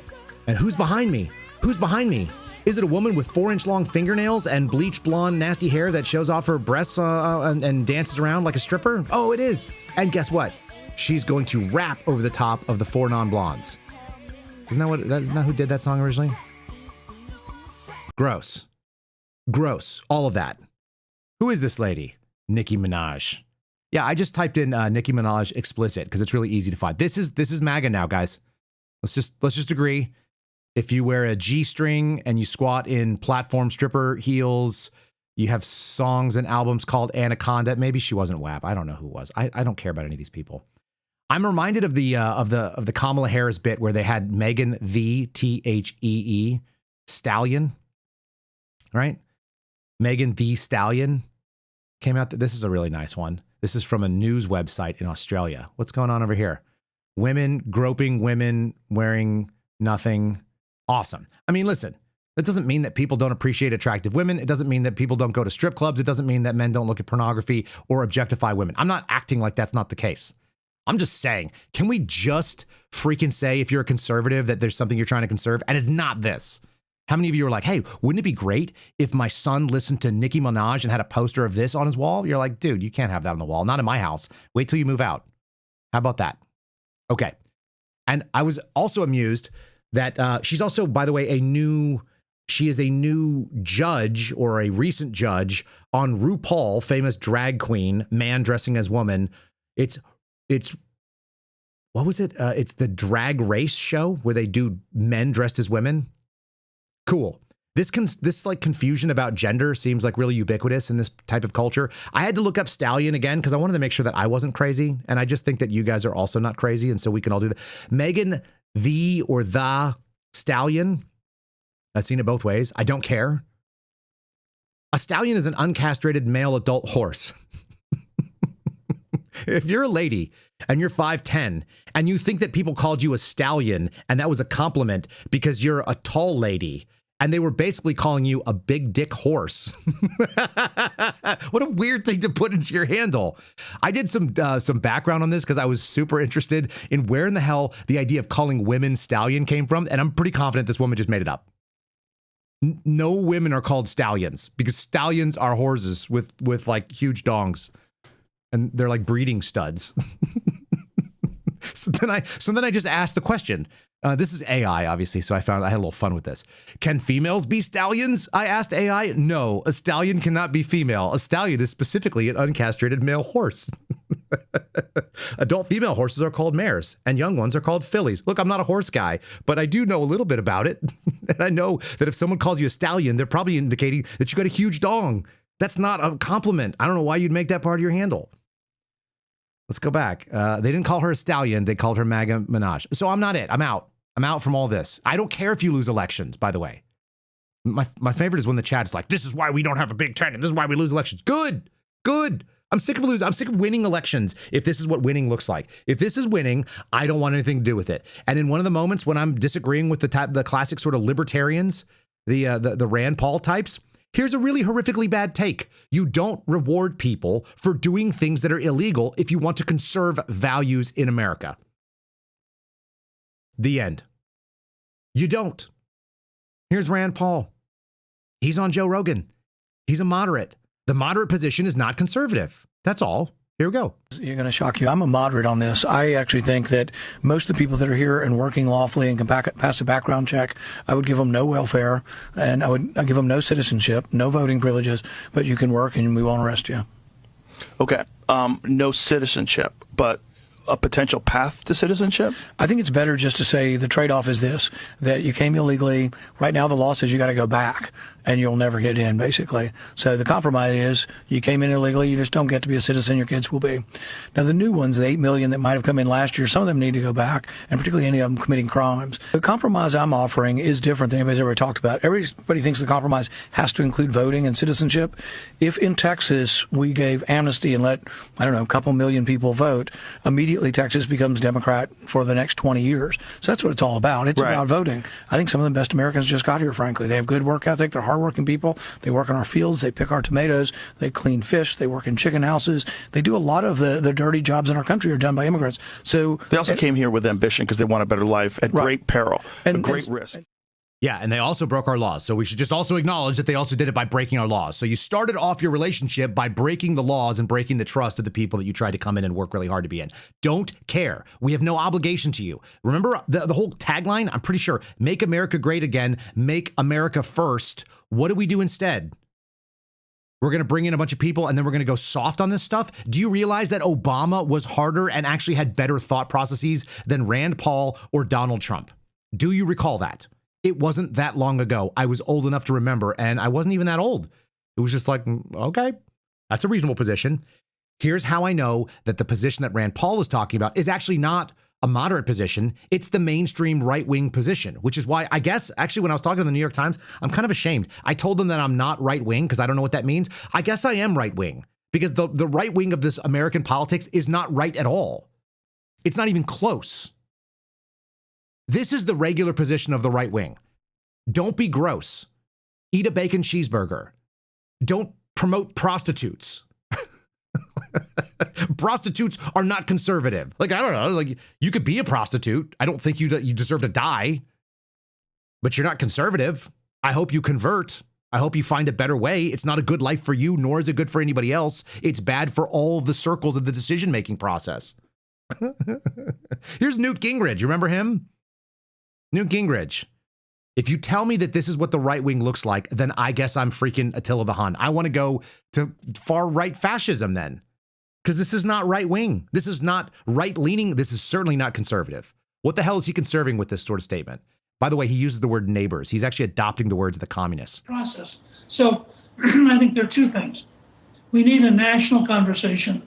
[SPEAKER 2] And who's behind me? Who's behind me? Is it a woman with 4-inch long fingernails and bleached blonde nasty hair that shows off her breasts and dances around like a stripper? Oh, it is. And guess what? She's going to rap over the top of the 4 non-blondes. Isn't that who did that song originally? Gross. Gross. All of that. Who is this lady? Nicki Minaj. Yeah, I just typed in Nicki Minaj explicit because it's really easy to find. This is MAGA now, guys. Let's just agree. If you wear a G-string and you squat in platform stripper heels, you have songs and albums called Anaconda. Maybe she wasn't WAP. I don't know who was. I don't care about any of these people. I'm reminded of the Kamala Harris bit where they had Megan the Thee Stallion, right? Megan the Stallion came out. This is a really nice one. This is from a news website in Australia. What's going on over here? Women groping women wearing nothing. Awesome. I mean, listen, that doesn't mean that people don't appreciate attractive women. It doesn't mean that people don't go to strip clubs. It doesn't mean that men don't look at pornography or objectify women. I'm not acting like that's not the case. I'm just saying, can we just freaking say, if you're a conservative, that there's something you're trying to conserve? And it's not this. How many of you are like, hey, wouldn't it be great if my son listened to Nicki Minaj and had a poster of this on his wall? You're like, dude, you can't have that on the wall. Not in my house. Wait till you move out. How about that? Okay. And I was also amused that she's also, by the way, she is a new judge or a recent judge on RuPaul, famous drag queen, man dressing as woman. It's what was it? It's the drag race show where they do men dressed as women. Cool. This like confusion about gender seems like really ubiquitous in this type of culture. I had to look up stallion again because I wanted to make sure that I wasn't crazy. And I just think that you guys are also not crazy. And so we can all do that. Megan, the stallion. I've seen it both ways. I don't care. A stallion is an uncastrated male adult horse. If you're a lady and you're 5'10" and you think that people called you a stallion and that was a compliment because you're a tall lady and they were basically calling you a big dick horse. What a weird thing to put into your handle. I did some background on this because I was super interested in where in the hell the idea of calling women stallion came from. And I'm pretty confident this woman just made it up. No women are called stallions because stallions are horses with like huge dongs. And they're like breeding studs. So then I just asked the question. This is AI, obviously, so I had a little fun with this. Can females be stallions? I asked AI. No, a stallion cannot be female. A stallion is specifically an uncastrated male horse. Adult female horses are called mares, and young ones are called fillies. Look, I'm not a horse guy, but I do know a little bit about it. And I know that if someone calls you a stallion, they're probably indicating that you got a huge dong. That's not a compliment. I don't know why you'd make that part of your handle. Let's go back. They didn't call her a stallion. They called her MAGA Minaj. So I'm not it. I'm out. I'm out from all this. I don't care if you lose elections, by the way. My favorite is when the chat's like, this is why we don't have a Big Ten, and this is why we lose elections. Good. I'm sick of losing. I'm sick of winning elections if this is what winning looks like. If this is winning, I don't want anything to do with it. And in one of the moments when I'm disagreeing with the classic sort of libertarians, the Rand Paul types, here's a really horrifically bad take. You don't reward people for doing things that are illegal if you want to conserve values in America. The end. You don't. Here's Rand Paul. He's on Joe Rogan. He's a moderate. The moderate position is not conservative. That's all. Here we go.
[SPEAKER 15] You're going to shock you. I'm a moderate on this. I actually think that most of the people that are here and working lawfully and can pass a background check, I would give them no welfare, and I'd give them no citizenship, no voting privileges, but you can work and we won't arrest you.
[SPEAKER 13] Okay. No citizenship, but a potential path to citizenship?
[SPEAKER 15] I think it's better just to say the trade-off is this, that you came illegally. Right now the law says you got to go back and you'll never get in, basically. So the compromise is you came in illegally, you just don't get to be a citizen, your kids will be. Now the new ones, the 8 million that might have come in last year, some of them need to go back, and particularly any of them committing crimes. The compromise I'm offering is different than anybody's ever talked about. Everybody thinks the compromise has to include voting and citizenship. If in Texas we gave amnesty and let, I don't know, a couple million people vote, immediately Texas becomes Democrat for the next 20 years. So that's what it's all about. It's about voting. I think some of the best Americans just got here, frankly. They have good work ethic. They're hardworking people. They work in our fields. They pick our tomatoes. They clean fish. They work in chicken houses. They do a lot of the dirty jobs in our country are done by immigrants. So
[SPEAKER 13] they also came here with ambition because they want a better life at great peril, and great risk.
[SPEAKER 2] Yeah, and they also broke our laws. So we should just also acknowledge that they also did it by breaking our laws. So you started off your relationship by breaking the laws and breaking the trust of the people that you tried to come in and work really hard to be in. Don't care. We have no obligation to you. Remember the whole tagline? I'm pretty sure. Make America great again. Make America first. What do we do instead? We're going to bring in a bunch of people and then we're going to go soft on this stuff. Do you realize that Obama was harder and actually had better thought processes than Rand Paul or Donald Trump? Do you recall that? It wasn't that long ago. I was old enough to remember, and I wasn't even that old. It was just like, okay, that's a reasonable position. Here's how I know that the position that Rand Paul is talking about is actually not a moderate position. It's the mainstream right-wing position, which is why I guess, actually, when I was talking to the New York Times, I'm kind of ashamed. I told them that I'm not right-wing because I don't know what that means. I guess I am right-wing because the right wing of this American politics is not right at all. It's not even close. This is the regular position of the right wing. Don't be gross. Eat a bacon cheeseburger. Don't promote prostitutes. Prostitutes are not conservative. Like, I don't know, like you could be a prostitute. I don't think you deserve to die, but you're not conservative. I hope you convert. I hope you find a better way. It's not a good life for you, nor is it good for anybody else. It's bad for all of the circles of the decision-making process. Here's Newt Gingrich. You remember him? Newt Gingrich. If you tell me that this is what the right wing looks like, then I guess I'm freaking Attila the Hun. I want to go to far right fascism then. Because this is not right wing. This is not right leaning. This is certainly not conservative. What the hell is he conserving with this sort of statement? By the way, he uses the word neighbors. He's actually adopting the words of the communists.
[SPEAKER 16] Process. So I think there are two things. We need a national conversation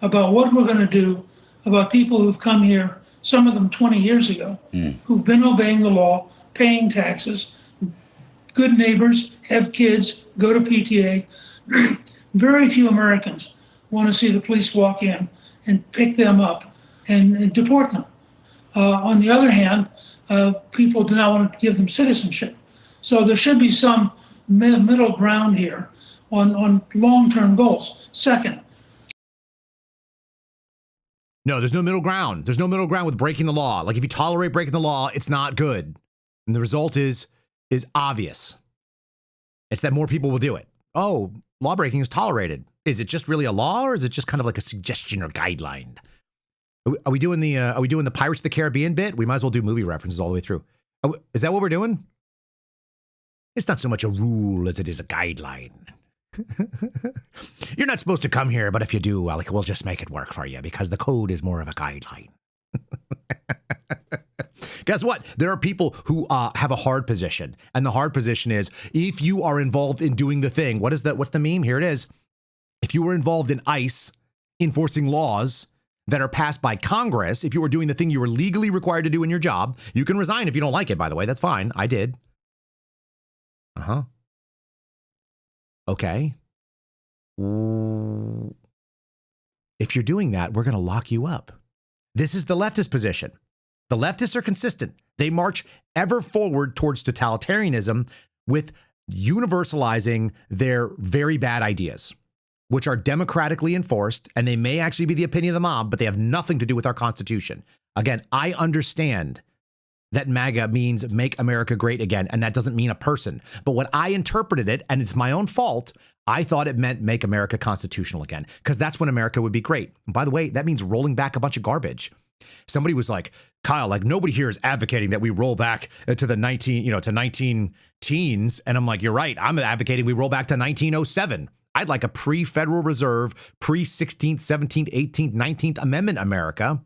[SPEAKER 16] about what we're going to do about people who've come here, some of them 20 years ago, who've been obeying the law, paying taxes, good neighbors, have kids, go to PTA. Very few Americans want to see the police walk in and pick them up and deport them. On the other hand, people do not want to give them citizenship. So there should be some middle ground here on long-term goals. Second.
[SPEAKER 2] No, there's no middle ground. There's no middle ground with breaking the law. Like if you tolerate breaking the law, it's not good. And the result is obvious. It's that more people will do it. Oh, law breaking is tolerated. Is it just really a law, or is it just kind of like a suggestion or guideline? Are we doing the Pirates of the Caribbean bit? We might as well do movie references all the way through. Is that what we're doing? It's not so much a rule as it is a guideline. You're not supposed to come here, but if you do, we'll just make it work for you because the code is more of a guideline. Guess what? There are people who have a hard position, and the hard position is if you are involved in doing the thing. What's the meme? Here it is. If you were involved in ICE enforcing laws that are passed by Congress, if you were doing the thing you were legally required to do in your job, you can resign if you don't like it, by the way. That's fine. I did. Okay. If you're doing that, we're going to lock you up. This is the leftist position. The leftists are consistent. They march ever forward towards totalitarianism with universalizing their very bad ideas, which are democratically enforced, and they may actually be the opinion of the mob, but they have nothing to do with our Constitution. Again, I understand that MAGA means make America great again, and that doesn't mean a person. But when I interpreted it, and it's my own fault, I thought it meant make America constitutional again, because that's when America would be great. And by the way, that means rolling back a bunch of garbage. Somebody was like, Kyle, nobody here is advocating that we roll back to the 19 teens. And I'm like, you're right. I'm advocating we roll back to 1907. I'd like a pre-Federal Reserve, pre-16th, 17th, 18th, 19th Amendment America.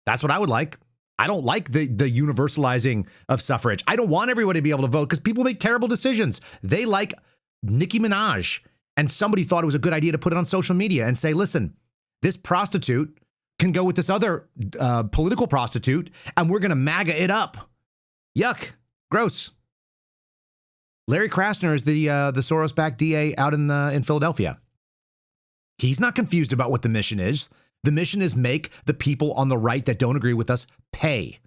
[SPEAKER 2] That's what I would like. I don't like the universalizing of suffrage. I don't want everybody to be able to vote because people make terrible decisions. They like Nicki Minaj, and somebody thought it was a good idea to put it on social media and say, listen, this prostitute can go with this other political prostitute, and we're going to MAGA it up. Yuck. Gross. Larry Krasner is the Soros-backed DA out in Philadelphia. He's not confused about what the mission is. The mission is make the people on the right that don't agree with us pay.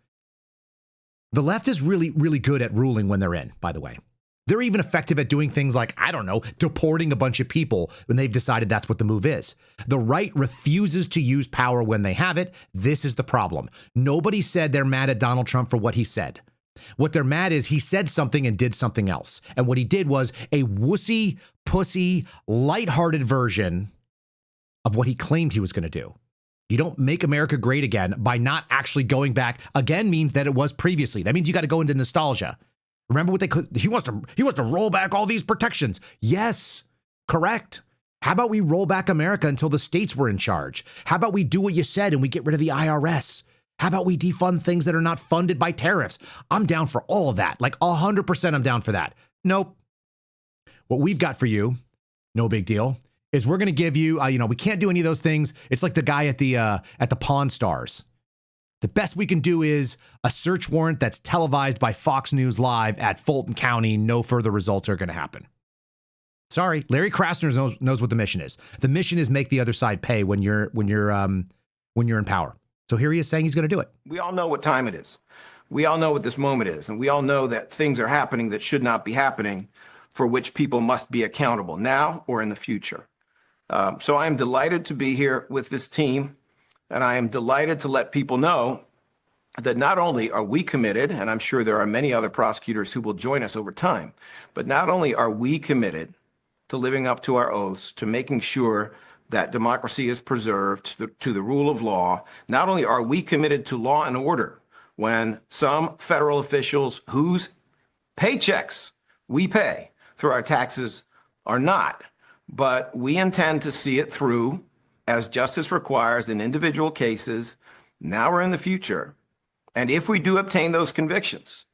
[SPEAKER 2] The left is really, really good at ruling when they're in, by the way. They're even effective at doing things like, I don't know, deporting a bunch of people when they've decided that's what the move is. The right refuses to use power when they have it. This is the problem. Nobody said they're mad at Donald Trump for what he said. What they're mad is he said something and did something else. And what he did was a wussy, pussy, lighthearted version of what he claimed he was going to do. You don't make America great again by not actually going back. Again means that it was previously. That means you got to go into nostalgia. Remember what he wants to roll back all these protections. Yes, correct. How about we roll back America until the states were in charge? How about we do what you said and we get rid of the IRS? How about we defund things that are not funded by tariffs? I'm down for all of that. 100% I'm down for that. Nope. What we've got for you, no big deal, is we're going to give you, we can't do any of those things. It's like the guy at the Pawn Stars. The best we can do is a search warrant that's televised by Fox News Live at Fulton County. No further results are going to happen. Sorry, Larry Krasner knows what the mission is. The mission is make the other side pay when you're in power. So here he is saying he's going to do it.
[SPEAKER 17] We all know what time it is. We all know what this moment is. And we all know that things are happening that should not be happening, for which people must be accountable now or in the future. So I am delighted to be here with this team. And I am delighted to let people know that not only are we committed, and I'm sure there are many other prosecutors who will join us over time, but not only are we committed to living up to our oaths, to making sure that democracy is preserved, to the rule of law, not only are we committed to law and order when some federal officials whose paychecks we pay through our taxes are not, but we intend to see it through as justice requires in individual cases, now or in the future. And if we do obtain those convictions,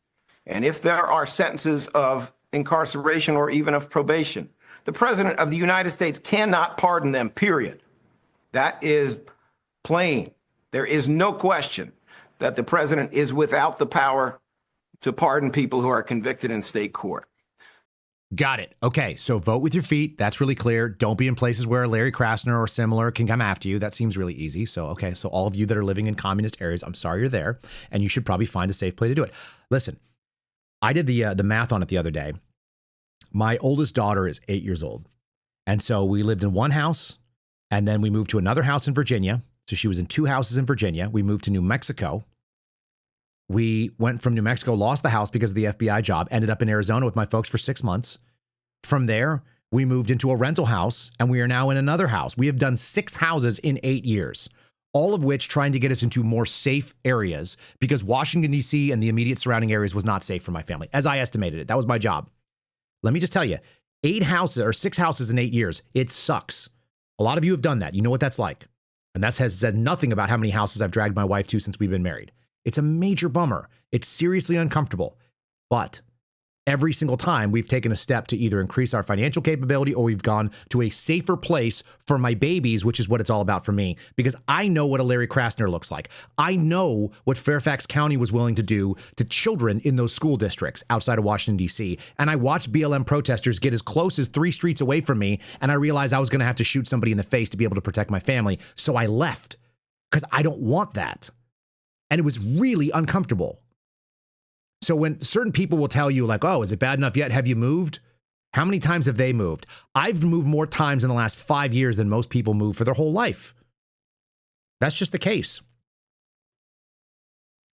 [SPEAKER 17] and if there are sentences of incarceration or even of probation, the President of the United States cannot pardon them, period. That is plain. There is no question that the President is without the power to pardon people who are convicted in state court.
[SPEAKER 2] Got it. Okay, so vote with your feet. That's really clear. Don't be in places where Larry Krasner or similar can come after you. That seems really easy. So, okay, so all of you that are living in communist areas, I'm sorry you're there, and you should probably find a safe place to do it. Listen, I did the math on it the other day. My oldest daughter is 8 years old, and so we lived in one house, and then we moved to another house in Virginia. So she was in two houses in Virginia. We moved to New Mexico. We went from New Mexico, lost the house because of the FBI job, ended up in Arizona with my folks for 6 months. From there, we moved into a rental house, and we are now in another house. We have done 6 houses in 8 years, all of which trying to get us into more safe areas because Washington, D.C. and the immediate surrounding areas was not safe for my family, as I estimated it. That was my job. Let me just tell you, 6 houses in 8 years, it sucks. A lot of you have done that. You know what that's like. And that has said nothing about how many houses I've dragged my wife to since we've been married. It's a major bummer. It's seriously uncomfortable. But every single time we've taken a step to either increase our financial capability or we've gone to a safer place for my babies, which is what it's all about for me, because I know what a Larry Krasner looks like. I know what Fairfax County was willing to do to children in those school districts outside of Washington, D.C. And I watched BLM protesters get as close as 3 streets away from me, and I realized I was going to have to shoot somebody in the face to be able to protect my family. So I left because I don't want that. And it was really uncomfortable. So when certain people will tell you like, oh, is it bad enough yet? Have you moved? How many times have they moved? I've moved more times in the last 5 years than most people move for their whole life. That's just the case.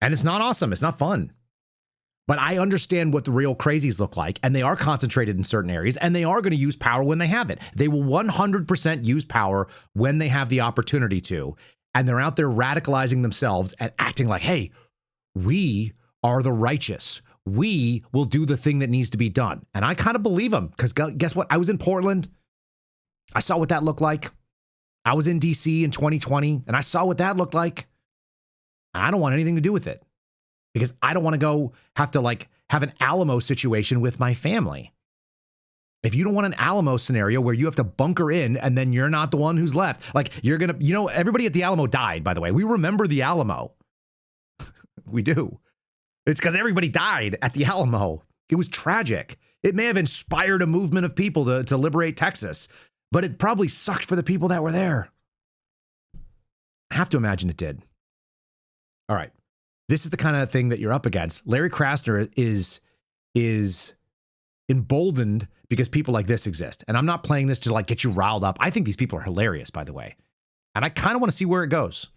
[SPEAKER 2] And it's not awesome. It's not fun. But I understand what the real crazies look like. And they are concentrated in certain areas. And they are going to use power when they have it. They will 100% use power when they have the opportunity to. And they're out there radicalizing themselves and acting like, hey, we are the righteous. We will do the thing that needs to be done. And I kind of believe them because guess what? I was in Portland. I saw what that looked like. I was in DC in 2020 and I saw what that looked like. I don't want anything to do with it because I don't want to go have to like have an Alamo situation with my family. If you don't want an Alamo scenario where you have to bunker in and then you're not the one who's left, like you're going to, everybody at the Alamo died, by the way. We remember the Alamo. We do. It's because everybody died at the Alamo. It was tragic. It may have inspired a movement of people to liberate Texas, but it probably sucked for the people that were there. I have to imagine it did. All right. This is the kind of thing that you're up against. Larry Krasner is emboldened because people like this exist. And I'm not playing this to like get you riled up. I think these people are hilarious, by the way. And I kind of want to see where it goes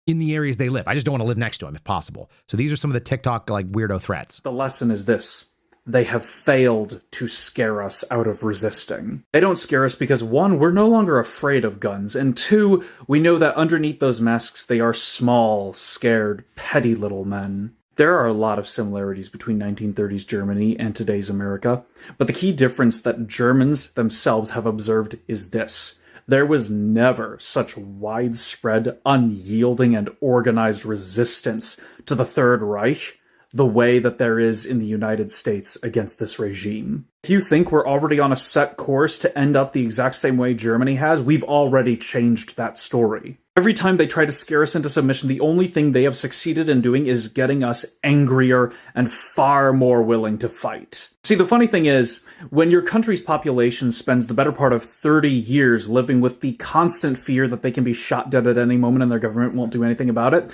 [SPEAKER 2] in the areas they live. I just don't want to live next to them if possible. So these are some of the TikTok like weirdo threats.
[SPEAKER 18] The lesson is this. They have failed to scare us out of resisting. They don't scare us because 1, we're no longer afraid of guns, and 2, we know that underneath those masks they are small, scared, petty little men. There are a lot of similarities between 1930s Germany and today's America, but the key difference that Germans themselves have observed is this. There was never such widespread, unyielding, and organized resistance to the Third Reich the way that there is in the United States against this regime. If you think we're already on a set course to end up the exact same way Germany has, we've already changed that story. Every time they try to scare us into submission, the only thing they have succeeded in doing is getting us angrier and far more willing to fight. See, the funny thing is, when your country's population spends the better part of 30 years living with the constant fear that they can be shot dead at any moment and their government won't do anything about it,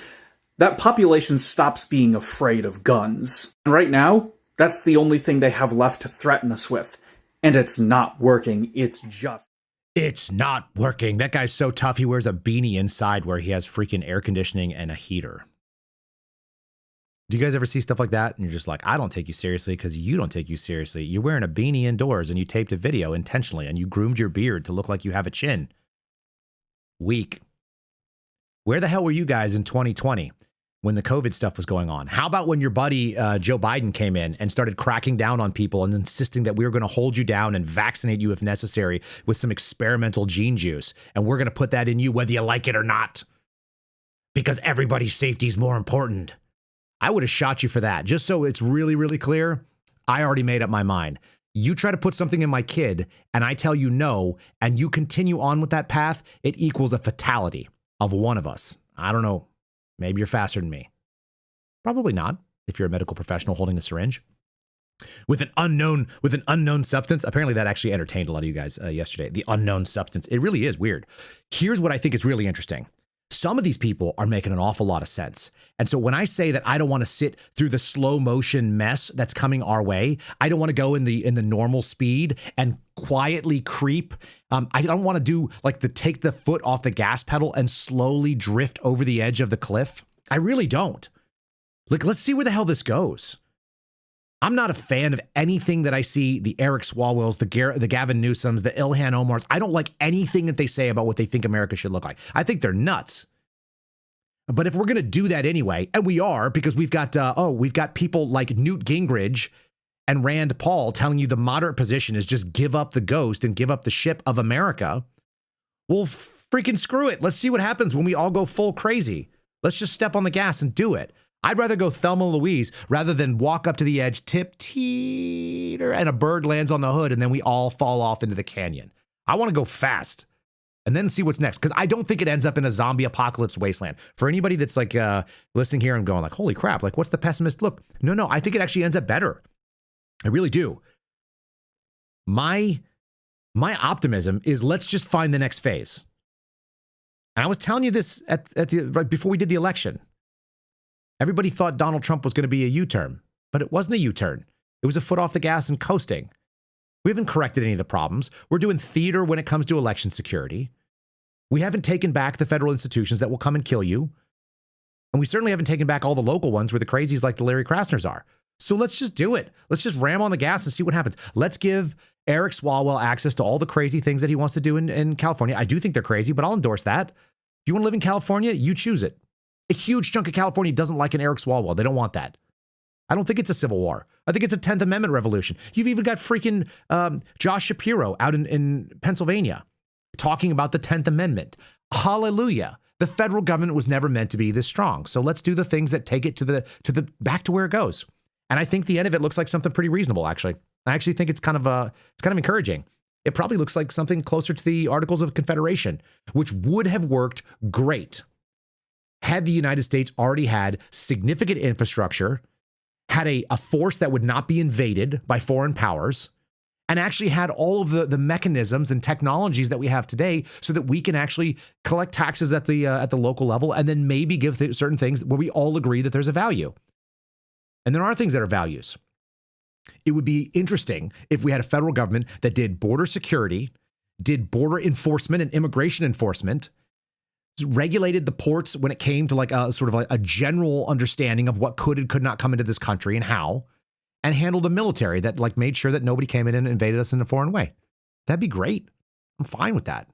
[SPEAKER 18] that population stops being afraid of guns. And right now, that's the only thing they have left to threaten us with. And it's not working. It's
[SPEAKER 2] not working. That guy's so tough, he wears a beanie inside where he has freaking air conditioning and a heater. Do you guys ever see stuff like that? And you're just like, I don't take you seriously because you don't take you seriously. You're wearing a beanie indoors and you taped a video intentionally and you groomed your beard to look like you have a chin. Weak. Where the hell were you guys in 2020? when the COVID stuff was going on? How about when your buddy Joe Biden came in and started cracking down on people and insisting that we were going to hold you down and vaccinate you if necessary with some experimental gene juice, and we're going to put that in you whether you like it or not, because everybody's safety is more important? I would have shot you for that. Just so it's really, really clear, I already made up my mind. You try to put something in my kid and I tell you no, and you continue on with that path, it equals a fatality of one of us. I don't know. Maybe you're faster than me. Probably not, if you're a medical professional holding a syringe with an unknown substance. Apparently that actually entertained a lot of you guys yesterday. The unknown substance. It really is weird. Here's what I think is really interesting. Some of these people are making an awful lot of sense. And so when I say that I don't want to sit through the slow motion mess that's coming our way, I don't want to go in the normal speed and quietly creep. I don't want to do like take the foot off the gas pedal and slowly drift over the edge of the cliff. I really don't. Like, let's see where the hell this goes. I'm not a fan of anything that I see, the Eric Swalwells, the Gavin Newsoms, the Ilhan Omars. I don't like anything that they say about what they think America should look like. I think they're nuts. But if we're going to do that anyway, and we are, because we've got people like Newt Gingrich and Rand Paul telling you the moderate position is just give up the ghost and give up the ship of America, well, freaking screw it. Let's see what happens when we all go full crazy. Let's just step on the gas and do it. I'd rather go Thelma Louise rather than walk up to the edge, tip, teeter, and a bird lands on the hood, and then we all fall off into the canyon. I want to go fast and then see what's next, because I don't think it ends up in a zombie apocalypse wasteland. For anybody that's like listening here and going like, holy crap, like what's the pessimist look? No, I think it actually ends up better. I really do. My optimism is let's just find the next phase. And I was telling you this right before we did the election. Everybody thought Donald Trump was going to be a U-turn, but it wasn't a U-turn. It was a foot off the gas and coasting. We haven't corrected any of the problems. We're doing theater when it comes to election security. We haven't taken back the federal institutions that will come and kill you. And we certainly haven't taken back all the local ones where the crazies like the Larry Krasners are. So let's just do it. Let's just ram on the gas and see what happens. Let's give Eric Swalwell access to all the crazy things that he wants to do in California. I do think they're crazy, but I'll endorse that. If you want to live in California, you choose it. A huge chunk of California doesn't like an Eric Swalwell. They don't want that. I don't think it's a civil war. I think it's a 10th Amendment revolution. You've even got freaking Josh Shapiro out in Pennsylvania talking about the 10th Amendment. Hallelujah. The federal government was never meant to be this strong. So let's do the things that take it to the back to where it goes. And I think the end of it looks like something pretty reasonable, actually. I actually think it's kind of encouraging. It probably looks like something closer to the Articles of Confederation, which would have worked great had the United States already had significant infrastructure, had a force that would not be invaded by foreign powers, and actually had all of the mechanisms and technologies that we have today so that we can actually collect taxes at the local level and then maybe give certain things where we all agree that there's a value. And there are things that are values. It would be interesting if we had a federal government that did border security, did border enforcement and immigration enforcement, regulated the ports when it came to like a general understanding of what could and could not come into this country and how, and handled a military that like made sure that nobody came in and invaded us in a foreign way. That'd be great. I'm fine with that.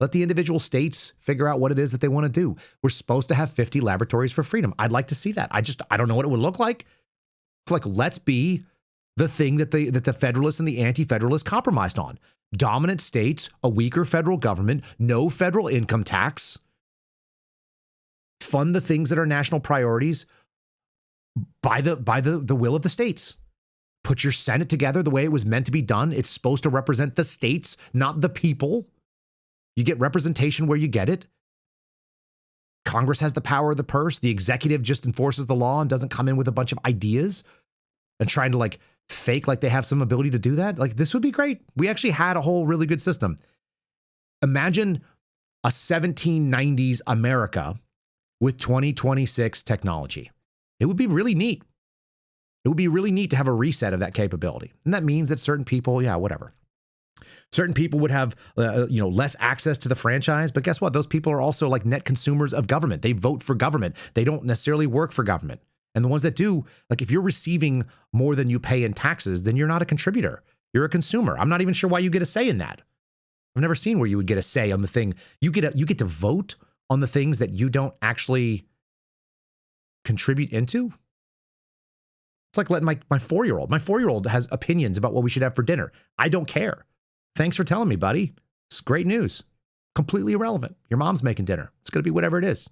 [SPEAKER 2] Let the individual states figure out what it is that they want to do. We're supposed to have 50 laboratories for freedom. I'd like to see that. I don't know what it would look like. Like, let's be the thing that the Federalists and the Anti-Federalists compromised on. Dominant states, a weaker federal government, no federal income tax, fund the things that are national priorities by the will of the states. Put your Senate together the way it was meant to be done. It's supposed to represent the states, not the people. You get representation where you get it. Congress has the power of the purse. The executive just enforces the law and doesn't come in with a bunch of ideas and trying to like fake like they have some ability to do that. Like, this would be great. We actually had a whole really good system. Imagine a 1790s America with 2026 technology. It would be really neat. It would be really neat to have a reset of that capability. And that means that certain people, whatever. Certain people would have, less access to the franchise. But guess what? Those people are also like net consumers of government. They vote for government. They don't necessarily work for government. And the ones that do, like if you're receiving more than you pay in taxes, then you're not a contributor. You're a consumer. I'm not even sure why you get a say in that. I've never seen where you would get a say on the thing. You get to vote on the things that you don't actually contribute into? It's like letting my 4-year-old. My 4-year-old has opinions about what we should have for dinner. I don't care. Thanks for telling me, buddy. It's great news. Completely irrelevant. Your mom's making dinner. It's going to be whatever it is.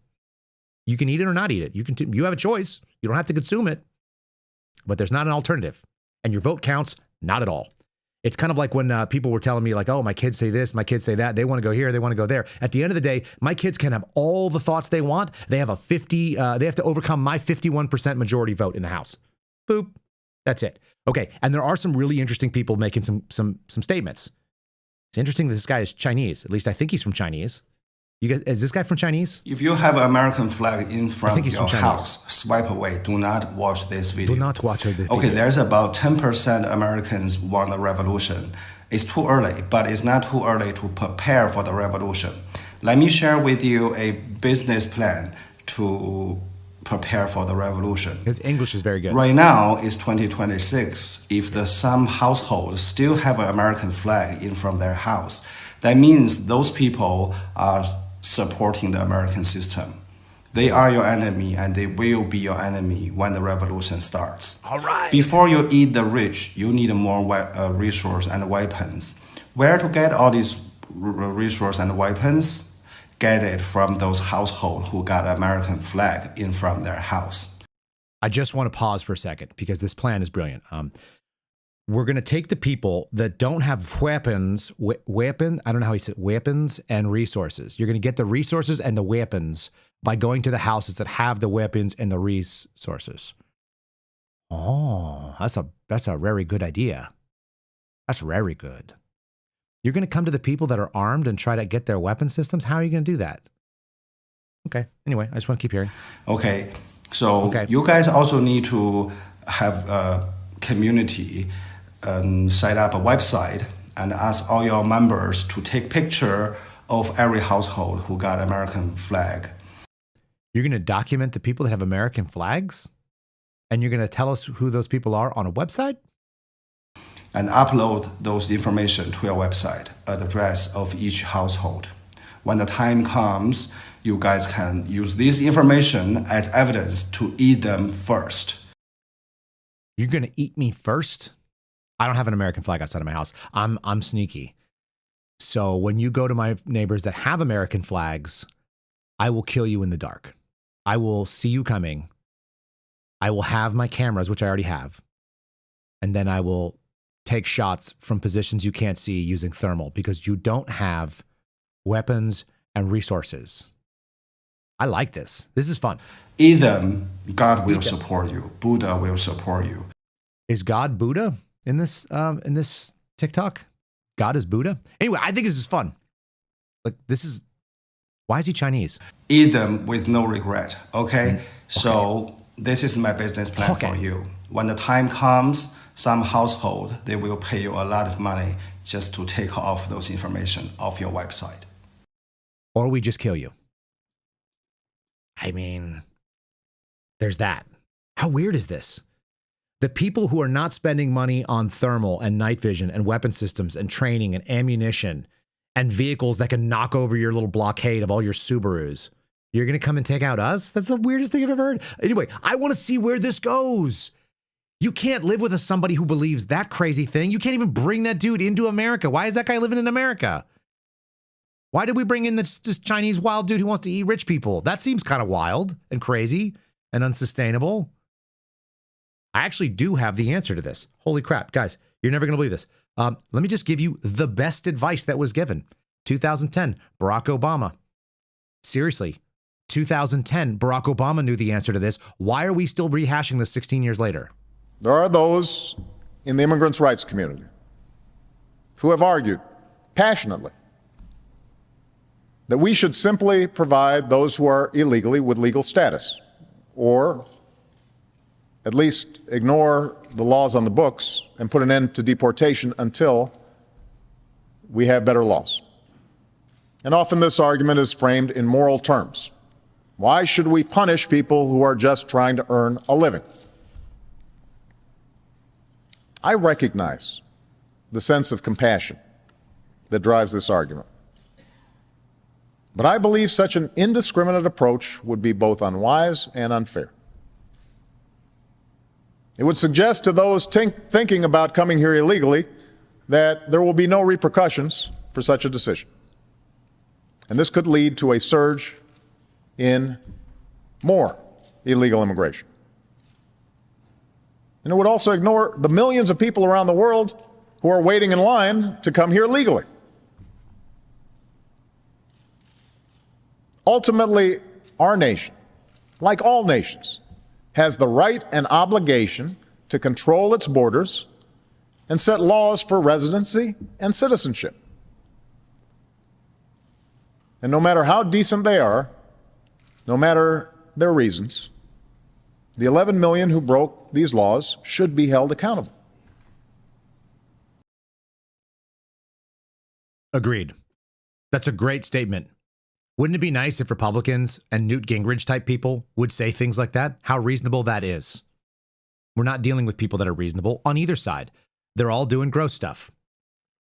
[SPEAKER 2] You can eat it or not eat it. You have a choice. You don't have to consume it. But there's not an alternative. And your vote counts, not at all. It's kind of like when people were telling me like, oh, my kids say this, my kids say that. They want to go here, they want to go there. At the end of the day, my kids can have all the thoughts they want. They have they have to overcome my 51% majority vote in the House. Boop. That's it. Okay. And there are some really interesting people making some statements. It's interesting that this guy is Chinese. At least I think he's from Chinese. You guys, is this guy from Chinese?
[SPEAKER 19] If you have an American flag in front of your house, swipe away. Do not watch this video.
[SPEAKER 2] Do not watch it.
[SPEAKER 19] Okay, there's about 10% Americans want the revolution. It's too early, but it's not too early to prepare for the revolution. Let me share with you a business plan to prepare for the revolution.
[SPEAKER 2] His English is very good.
[SPEAKER 19] Right now, it's 2026. If some households still have an American flag in front of their house, that means those people are supporting the American system. They are your enemy, and they will be your enemy when the revolution starts.
[SPEAKER 2] All right.
[SPEAKER 19] Before you eat the rich, you need more resources and weapons. Where to get all these resources and weapons? Get it from those households who got American flag in front of their house.
[SPEAKER 2] I just want to pause for a second because this plan is brilliant. We're going to take the people that don't have weapons, I don't know how he said, weapons and resources. You're going to get the resources and the weapons by going to the houses that have the weapons and the resources. Oh, that's a very good idea. That's very good. You're going to come to the people that are armed and try to get their weapon systems? How are you going to do that? Okay. Anyway, I just want to keep hearing.
[SPEAKER 19] Okay. So you guys also need to have a community set up a website and ask all your members to take picture of every household who got American flag.
[SPEAKER 2] You're going to document the people that have American flags? And you're going to tell us who those people are on a website?
[SPEAKER 19] And upload those information to your website, the address of each household. When the time comes, you guys can use this information as evidence to eat them first.
[SPEAKER 2] You're going to eat me first? I don't have an American flag outside of my house. I'm sneaky. So when you go to my neighbors that have American flags, I will kill you in the dark. I will see you coming. I will have my cameras, which I already have. And then I will take shots from positions you can't see using thermal because you don't have weapons and resources. I like this. This is fun.
[SPEAKER 19] Eat them. God will support you. Buddha will support you.
[SPEAKER 2] Is God Buddha in this TikTok? God is Buddha? Anyway, I think this is fun. Like, why is he Chinese?
[SPEAKER 19] Eat them with no regret, okay? So this is my business plan for you. When the time comes, some household, they will pay you a lot of money just to take off those information off your website.
[SPEAKER 2] Or we just kill you. I mean, there's that. How weird is this? The people who are not spending money on thermal and night vision and weapon systems and training and ammunition and vehicles that can knock over your little blockade of all your Subarus, you're going to come and take out us? That's the weirdest thing I've ever heard. Anyway, I want to see where this goes. You can't live with somebody who believes that crazy thing. You can't even bring that dude into America. Why is that guy living in America? Why did we bring in this Chinese wild dude who wants to eat rich people? That seems kind of wild and crazy and unsustainable. I actually do have the answer to this. Holy crap, guys, you're never going to believe this. Let me just give you the best advice that was given. 2010, Barack Obama. Seriously, 2010, Barack Obama knew the answer to this. Why are we still rehashing this 16 years later?
[SPEAKER 20] There are those in the immigrants' rights community who have argued passionately that we should simply provide those who are illegally with legal status, or at least ignore the laws on the books and put an end to deportation until we have better laws. And often this argument is framed in moral terms. Why should we punish people who are just trying to earn a living? I recognize the sense of compassion that drives this argument. But I believe such an indiscriminate approach would be both unwise and unfair. It would suggest to those thinking about coming here illegally that there will be no repercussions for such a decision. And this could lead to a surge in more illegal immigration. And it would also ignore the millions of people around the world who are waiting in line to come here legally. Ultimately, our nation, like all nations, has the right and obligation to control its borders and set laws for residency and citizenship. And no matter how decent they are, no matter their reasons, the 11 million who broke these laws should be held accountable.
[SPEAKER 2] Agreed. That's a great statement. Wouldn't it be nice if Republicans and Newt Gingrich type people would say things like that? How reasonable that is. We're not dealing with people that are reasonable on either side. They're all doing gross stuff.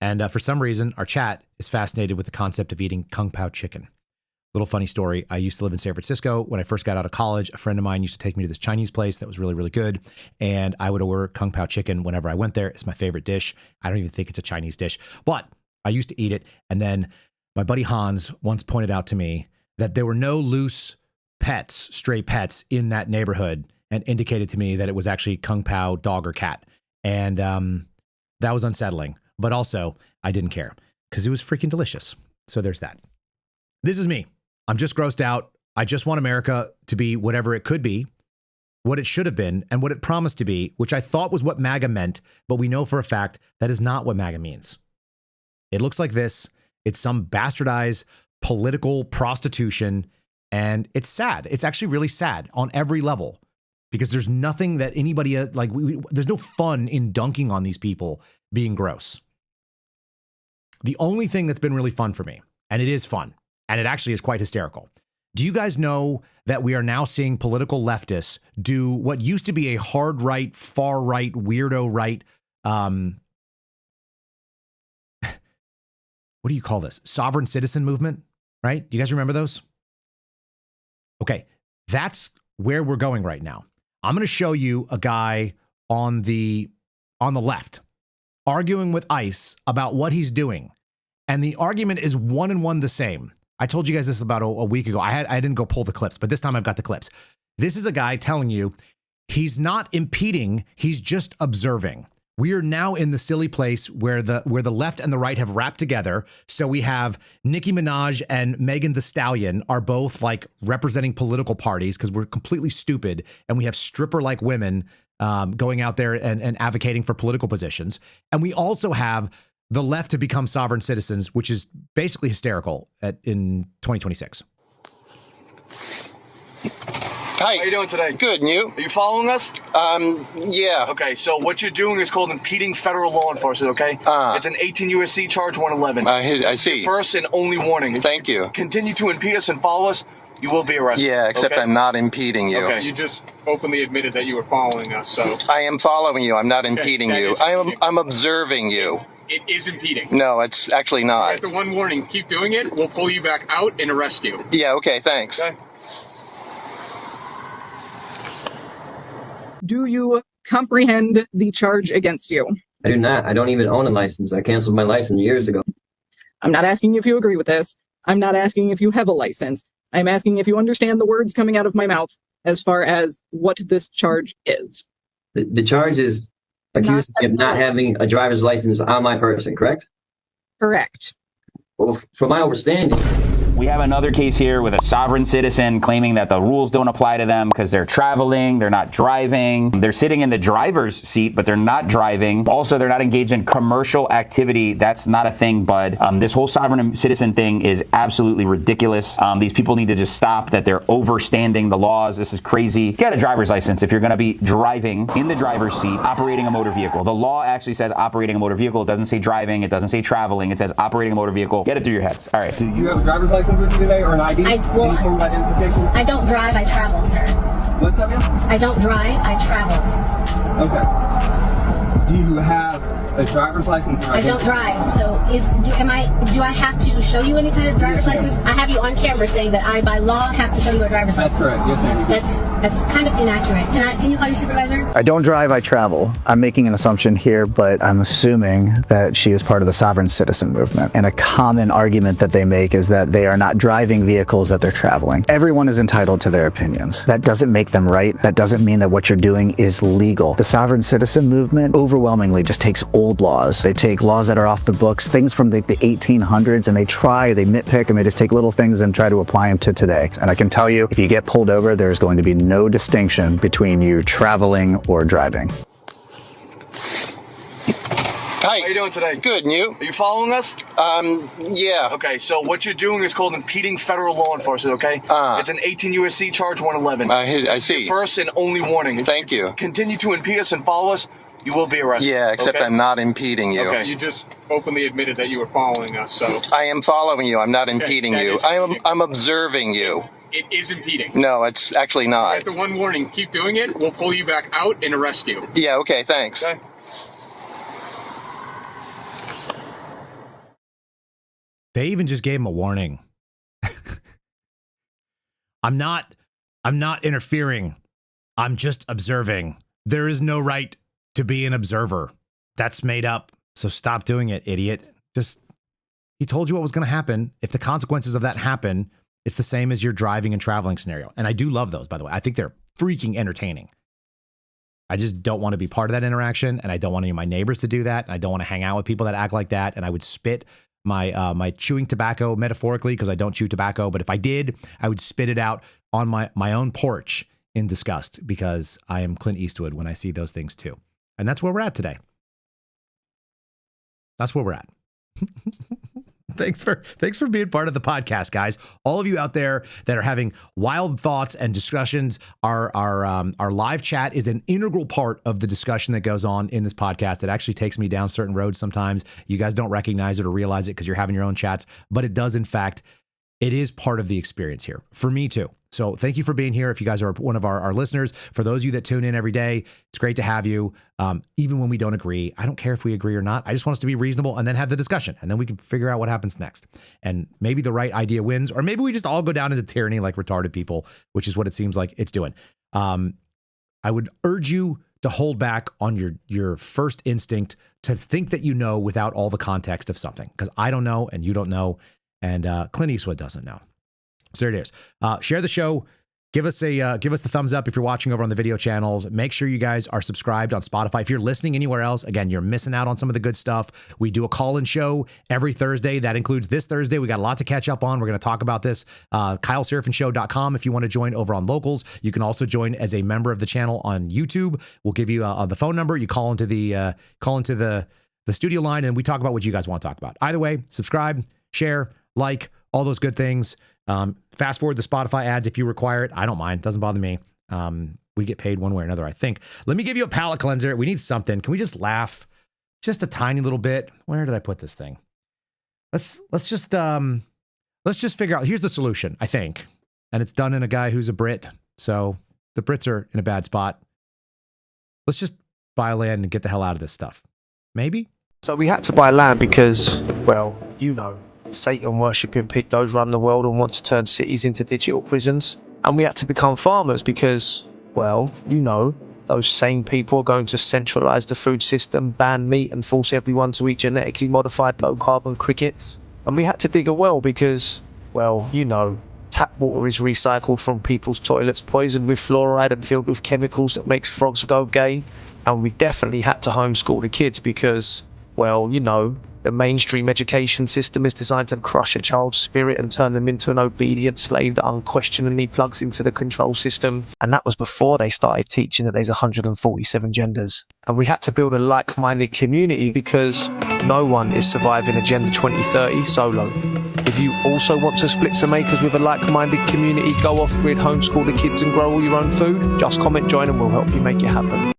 [SPEAKER 2] And for some reason, our chat is fascinated with the concept of eating Kung Pao chicken. Little funny story. I used to live in San Francisco. When I first got out of college, a friend of mine used to take me to this Chinese place that was really, really good. And I would order Kung Pao chicken whenever I went there. It's my favorite dish. I don't even think it's a Chinese dish, but I used to eat it. And then my buddy Hans once pointed out to me that there were no loose pets, stray pets in that neighborhood, and indicated to me that it was actually Kung Pao dog or cat. And that was unsettling. But also, I didn't care because it was freaking delicious. So there's that. This is me. I'm just grossed out. I just want America to be whatever it could be, what it should have been, and what it promised to be, which I thought was what MAGA meant. But we know for a fact that is not what MAGA means. It looks like this. It's some bastardized political prostitution. And it's sad. It's actually really sad on every level because there's nothing that anybody there's no fun in dunking on these people being gross. The only thing that's been really fun for me, and it is fun, and it actually is quite hysterical. Do you guys know that we are now seeing political leftists do what used to be a hard right, far right, weirdo right, what do you call this? Sovereign citizen movement, right? Do you guys remember those? Okay, that's where we're going right now. I'm going to show you a guy on the left arguing with ICE about what he's doing. And the argument is one and one the same. I told you guys this about a week ago. I didn't go pull the clips, but this time I've got the clips. This is a guy telling you he's not impeding, he's just observing. We are now in the silly place where the left and the right have wrapped together. So we have Nicki Minaj and Megan Thee Stallion are both like representing political parties because we're completely stupid. And we have stripper-like women going out there and advocating for political positions. And we also have the left to become sovereign citizens, which is basically hysterical in 2026.
[SPEAKER 21] Hi. How are you doing today? Good, and you? Are you following us? Yeah. Okay, so what you're doing is called impeding federal law enforcement, okay? It's an 18 U.S.C. charge 111. I see. Your first and only warning. Thank you. Continue to impede us and follow us, you will be arrested. Yeah, except okay? I'm not impeding you. Okay.
[SPEAKER 6] You just openly admitted that you were following us, so...
[SPEAKER 21] I am following you. I'm not impeding you. I'm observing you.
[SPEAKER 6] It is impeding.
[SPEAKER 21] No, it's actually not.
[SPEAKER 6] After one warning, keep doing it, we'll pull you back out and arrest you.
[SPEAKER 21] Yeah, okay, thanks.
[SPEAKER 6] Okay.
[SPEAKER 22] Do you comprehend the charge against you?
[SPEAKER 23] I do not. I don't even own a license. I canceled my license years ago.
[SPEAKER 22] I'm not asking if you agree with this. I'm not asking if you have a license. I'm asking if you understand the words coming out of my mouth as far as what this charge is.
[SPEAKER 23] The charge is accused me of not having a driver's license on my person, correct?
[SPEAKER 22] Correct.
[SPEAKER 23] Well, from my understanding...
[SPEAKER 24] We have another case here with a sovereign citizen claiming that the rules don't apply to them because they're traveling, they're not driving. They're sitting in the driver's seat, but they're not driving. Also, they're not engaged in commercial activity. That's not a thing, bud. This whole sovereign citizen thing is absolutely ridiculous. These people need to just stop that they're overstanding the laws. This is crazy. Get a driver's license if you're going to be driving in the driver's seat, operating a motor vehicle. The law actually says operating a motor vehicle. It doesn't say driving. It doesn't say traveling. It says operating a motor vehicle. Get it through your heads. All right.
[SPEAKER 23] Do you have a driver's license with you today or an ID?
[SPEAKER 25] I don't drive, I travel, sir.
[SPEAKER 23] What's up,
[SPEAKER 25] I don't drive, I travel.
[SPEAKER 23] Okay. Do you have a driver's license?
[SPEAKER 25] I don't drive, so do I have to show you any kind of driver's license? I have you on camera saying that I, by law, have to show you a driver's license.
[SPEAKER 23] That's correct, yes ma'am.
[SPEAKER 25] That's kind of inaccurate. Can you call your supervisor?
[SPEAKER 1] I don't drive, I travel. I'm making an assumption here, but I'm assuming that she is part of the sovereign citizen movement. And a common argument that they make is that they are not driving vehicles, that they're traveling. Everyone is entitled to their opinions. That doesn't make them right. That doesn't mean that what you're doing is legal. The sovereign citizen movement overwhelmingly just takes old laws. They take laws that are off the books, things from the 1800s, and they nitpick, and they just take little things and try to apply them to today. And I can tell you, if you get pulled over, there's going to be no distinction between you traveling or driving.
[SPEAKER 21] Hi. How are you doing today? Good, and you? Are you following us? Yeah. Okay, so what you're doing is called impeding federal law enforcement, okay? It's an 18 U.S.C. charge 111.
[SPEAKER 23] I see.
[SPEAKER 21] Your first and only warning.
[SPEAKER 23] Thank you.
[SPEAKER 21] Continue to impede us and follow us, you will be arrested.
[SPEAKER 23] Yeah, except
[SPEAKER 21] okay?
[SPEAKER 23] I'm not impeding you.
[SPEAKER 21] Okay.
[SPEAKER 6] You just openly admitted that you were following us, so.
[SPEAKER 23] I am following you. I'm not impeding you. I'm observing you.
[SPEAKER 6] It is impeding.
[SPEAKER 23] No, it's actually not.
[SPEAKER 6] After one warning, keep doing it, we'll pull you back out and arrest you.
[SPEAKER 23] Yeah, okay, thanks.
[SPEAKER 6] Okay.
[SPEAKER 2] They even just gave him a warning. I'm not interfering. I'm just observing. There is no right to be an observer. That's made up. So stop doing it, idiot. He told you what was going to happen. If the consequences of that happen, it's the same as your driving and traveling scenario. And I do love those, by the way. I think they're freaking entertaining. I just don't want to be part of that interaction, and I don't want any of my neighbors to do that, and I don't want to hang out with people that act like that, and I would spit my chewing tobacco, metaphorically, because I don't chew tobacco, but if I did, I would spit it out on my own porch in disgust, because I am Clint Eastwood when I see those things too. And that's where we're at today. That's where we're at. Thanks for being part of the podcast, guys. All of you out there that are having wild thoughts and discussions, our live chat is an integral part of the discussion that goes on in this podcast. It actually takes me down certain roads sometimes. You guys don't recognize it or realize it because you're having your own chats, but it does, in fact, it is part of the experience here. For me too. So thank you for being here. If you guys are one of our listeners, for those of you that tune in every day, it's great to have you. Even when we don't agree, I don't care if we agree or not. I just want us to be reasonable and then have the discussion. And then we can figure out what happens next. And maybe the right idea wins, or maybe we just all go down into tyranny like retarded people, which is what it seems like it's doing. I would urge you to hold back on your first instinct to think that you know without all the context of something. Because I don't know and you don't know. And Clint Eastwood doesn't know. So there it is. Share the show. Give us the thumbs up if you're watching over on the video channels. Make sure you guys are subscribed on Spotify. If you're listening anywhere else, again, you're missing out on some of the good stuff. We do a call-in show every Thursday. That includes this Thursday. We got a lot to catch up on. We're going to talk about this. KyleSerafinshow.com if you want to join over on Locals. You can also join as a member of the channel on YouTube. We'll give you the phone number. You call into the studio line, and we talk about what you guys want to talk about. Either way, subscribe, share, like, all those good things. Fast forward the Spotify ads if you require it. I don't mind. Doesn't bother me. We get paid one way or another, I think. Let me give you a palate cleanser. We need something. Can we just laugh just a tiny little bit? Where did I put this thing? Let's just figure out. Here's the solution, I think. And it's done in a guy who's a Brit. So the Brits are in a bad spot. Let's just buy land and get the hell out of this stuff. Maybe?
[SPEAKER 3] So we had to buy land because, well, you know, Satan worshipping pigdos run the world and want to turn cities into digital prisons. And we had to become farmers because, well, you know, those same people are going to centralise the food system, ban meat and force everyone to eat genetically modified low carbon crickets. And we had to dig a well because, well, you know, tap water is recycled from people's toilets, poisoned with fluoride and filled with chemicals that makes frogs go gay. And we definitely had to homeschool the kids because, well, you know, the mainstream education system is designed to crush a child's spirit and turn them into an obedient slave that unquestioningly plugs into the control system. And that was before they started teaching that there's 147 genders. And we had to build a like-minded community because no one is surviving Agenda 2030 solo. If you also want to split some acres with a like-minded community, go off-grid, homeschool the kids and grow all your own food, just comment join and we'll help you make it happen.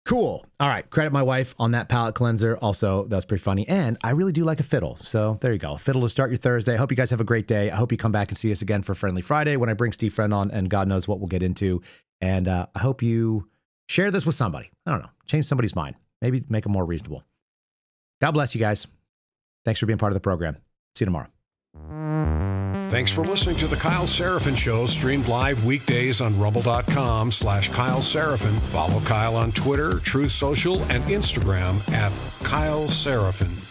[SPEAKER 2] Cool. All right. Credit my wife on that palate cleanser. Also, that's pretty funny. And I really do like a fiddle. So there you go. A fiddle to start your Thursday. I hope you guys have a great day. I hope you come back and see us again for Friendly Friday when I bring Steve Friend on, and God knows what we'll get into. And I hope you share this with somebody. I don't know. Change somebody's mind. Maybe make them more reasonable. God bless you guys. Thanks for being part of the program. See you tomorrow.
[SPEAKER 4] Thanks for listening to The Kyle Seraphin Show, streamed live weekdays on rumble.com/Kyle Seraphin. Follow Kyle on Twitter, Truth Social, and Instagram at Kyle Seraphin.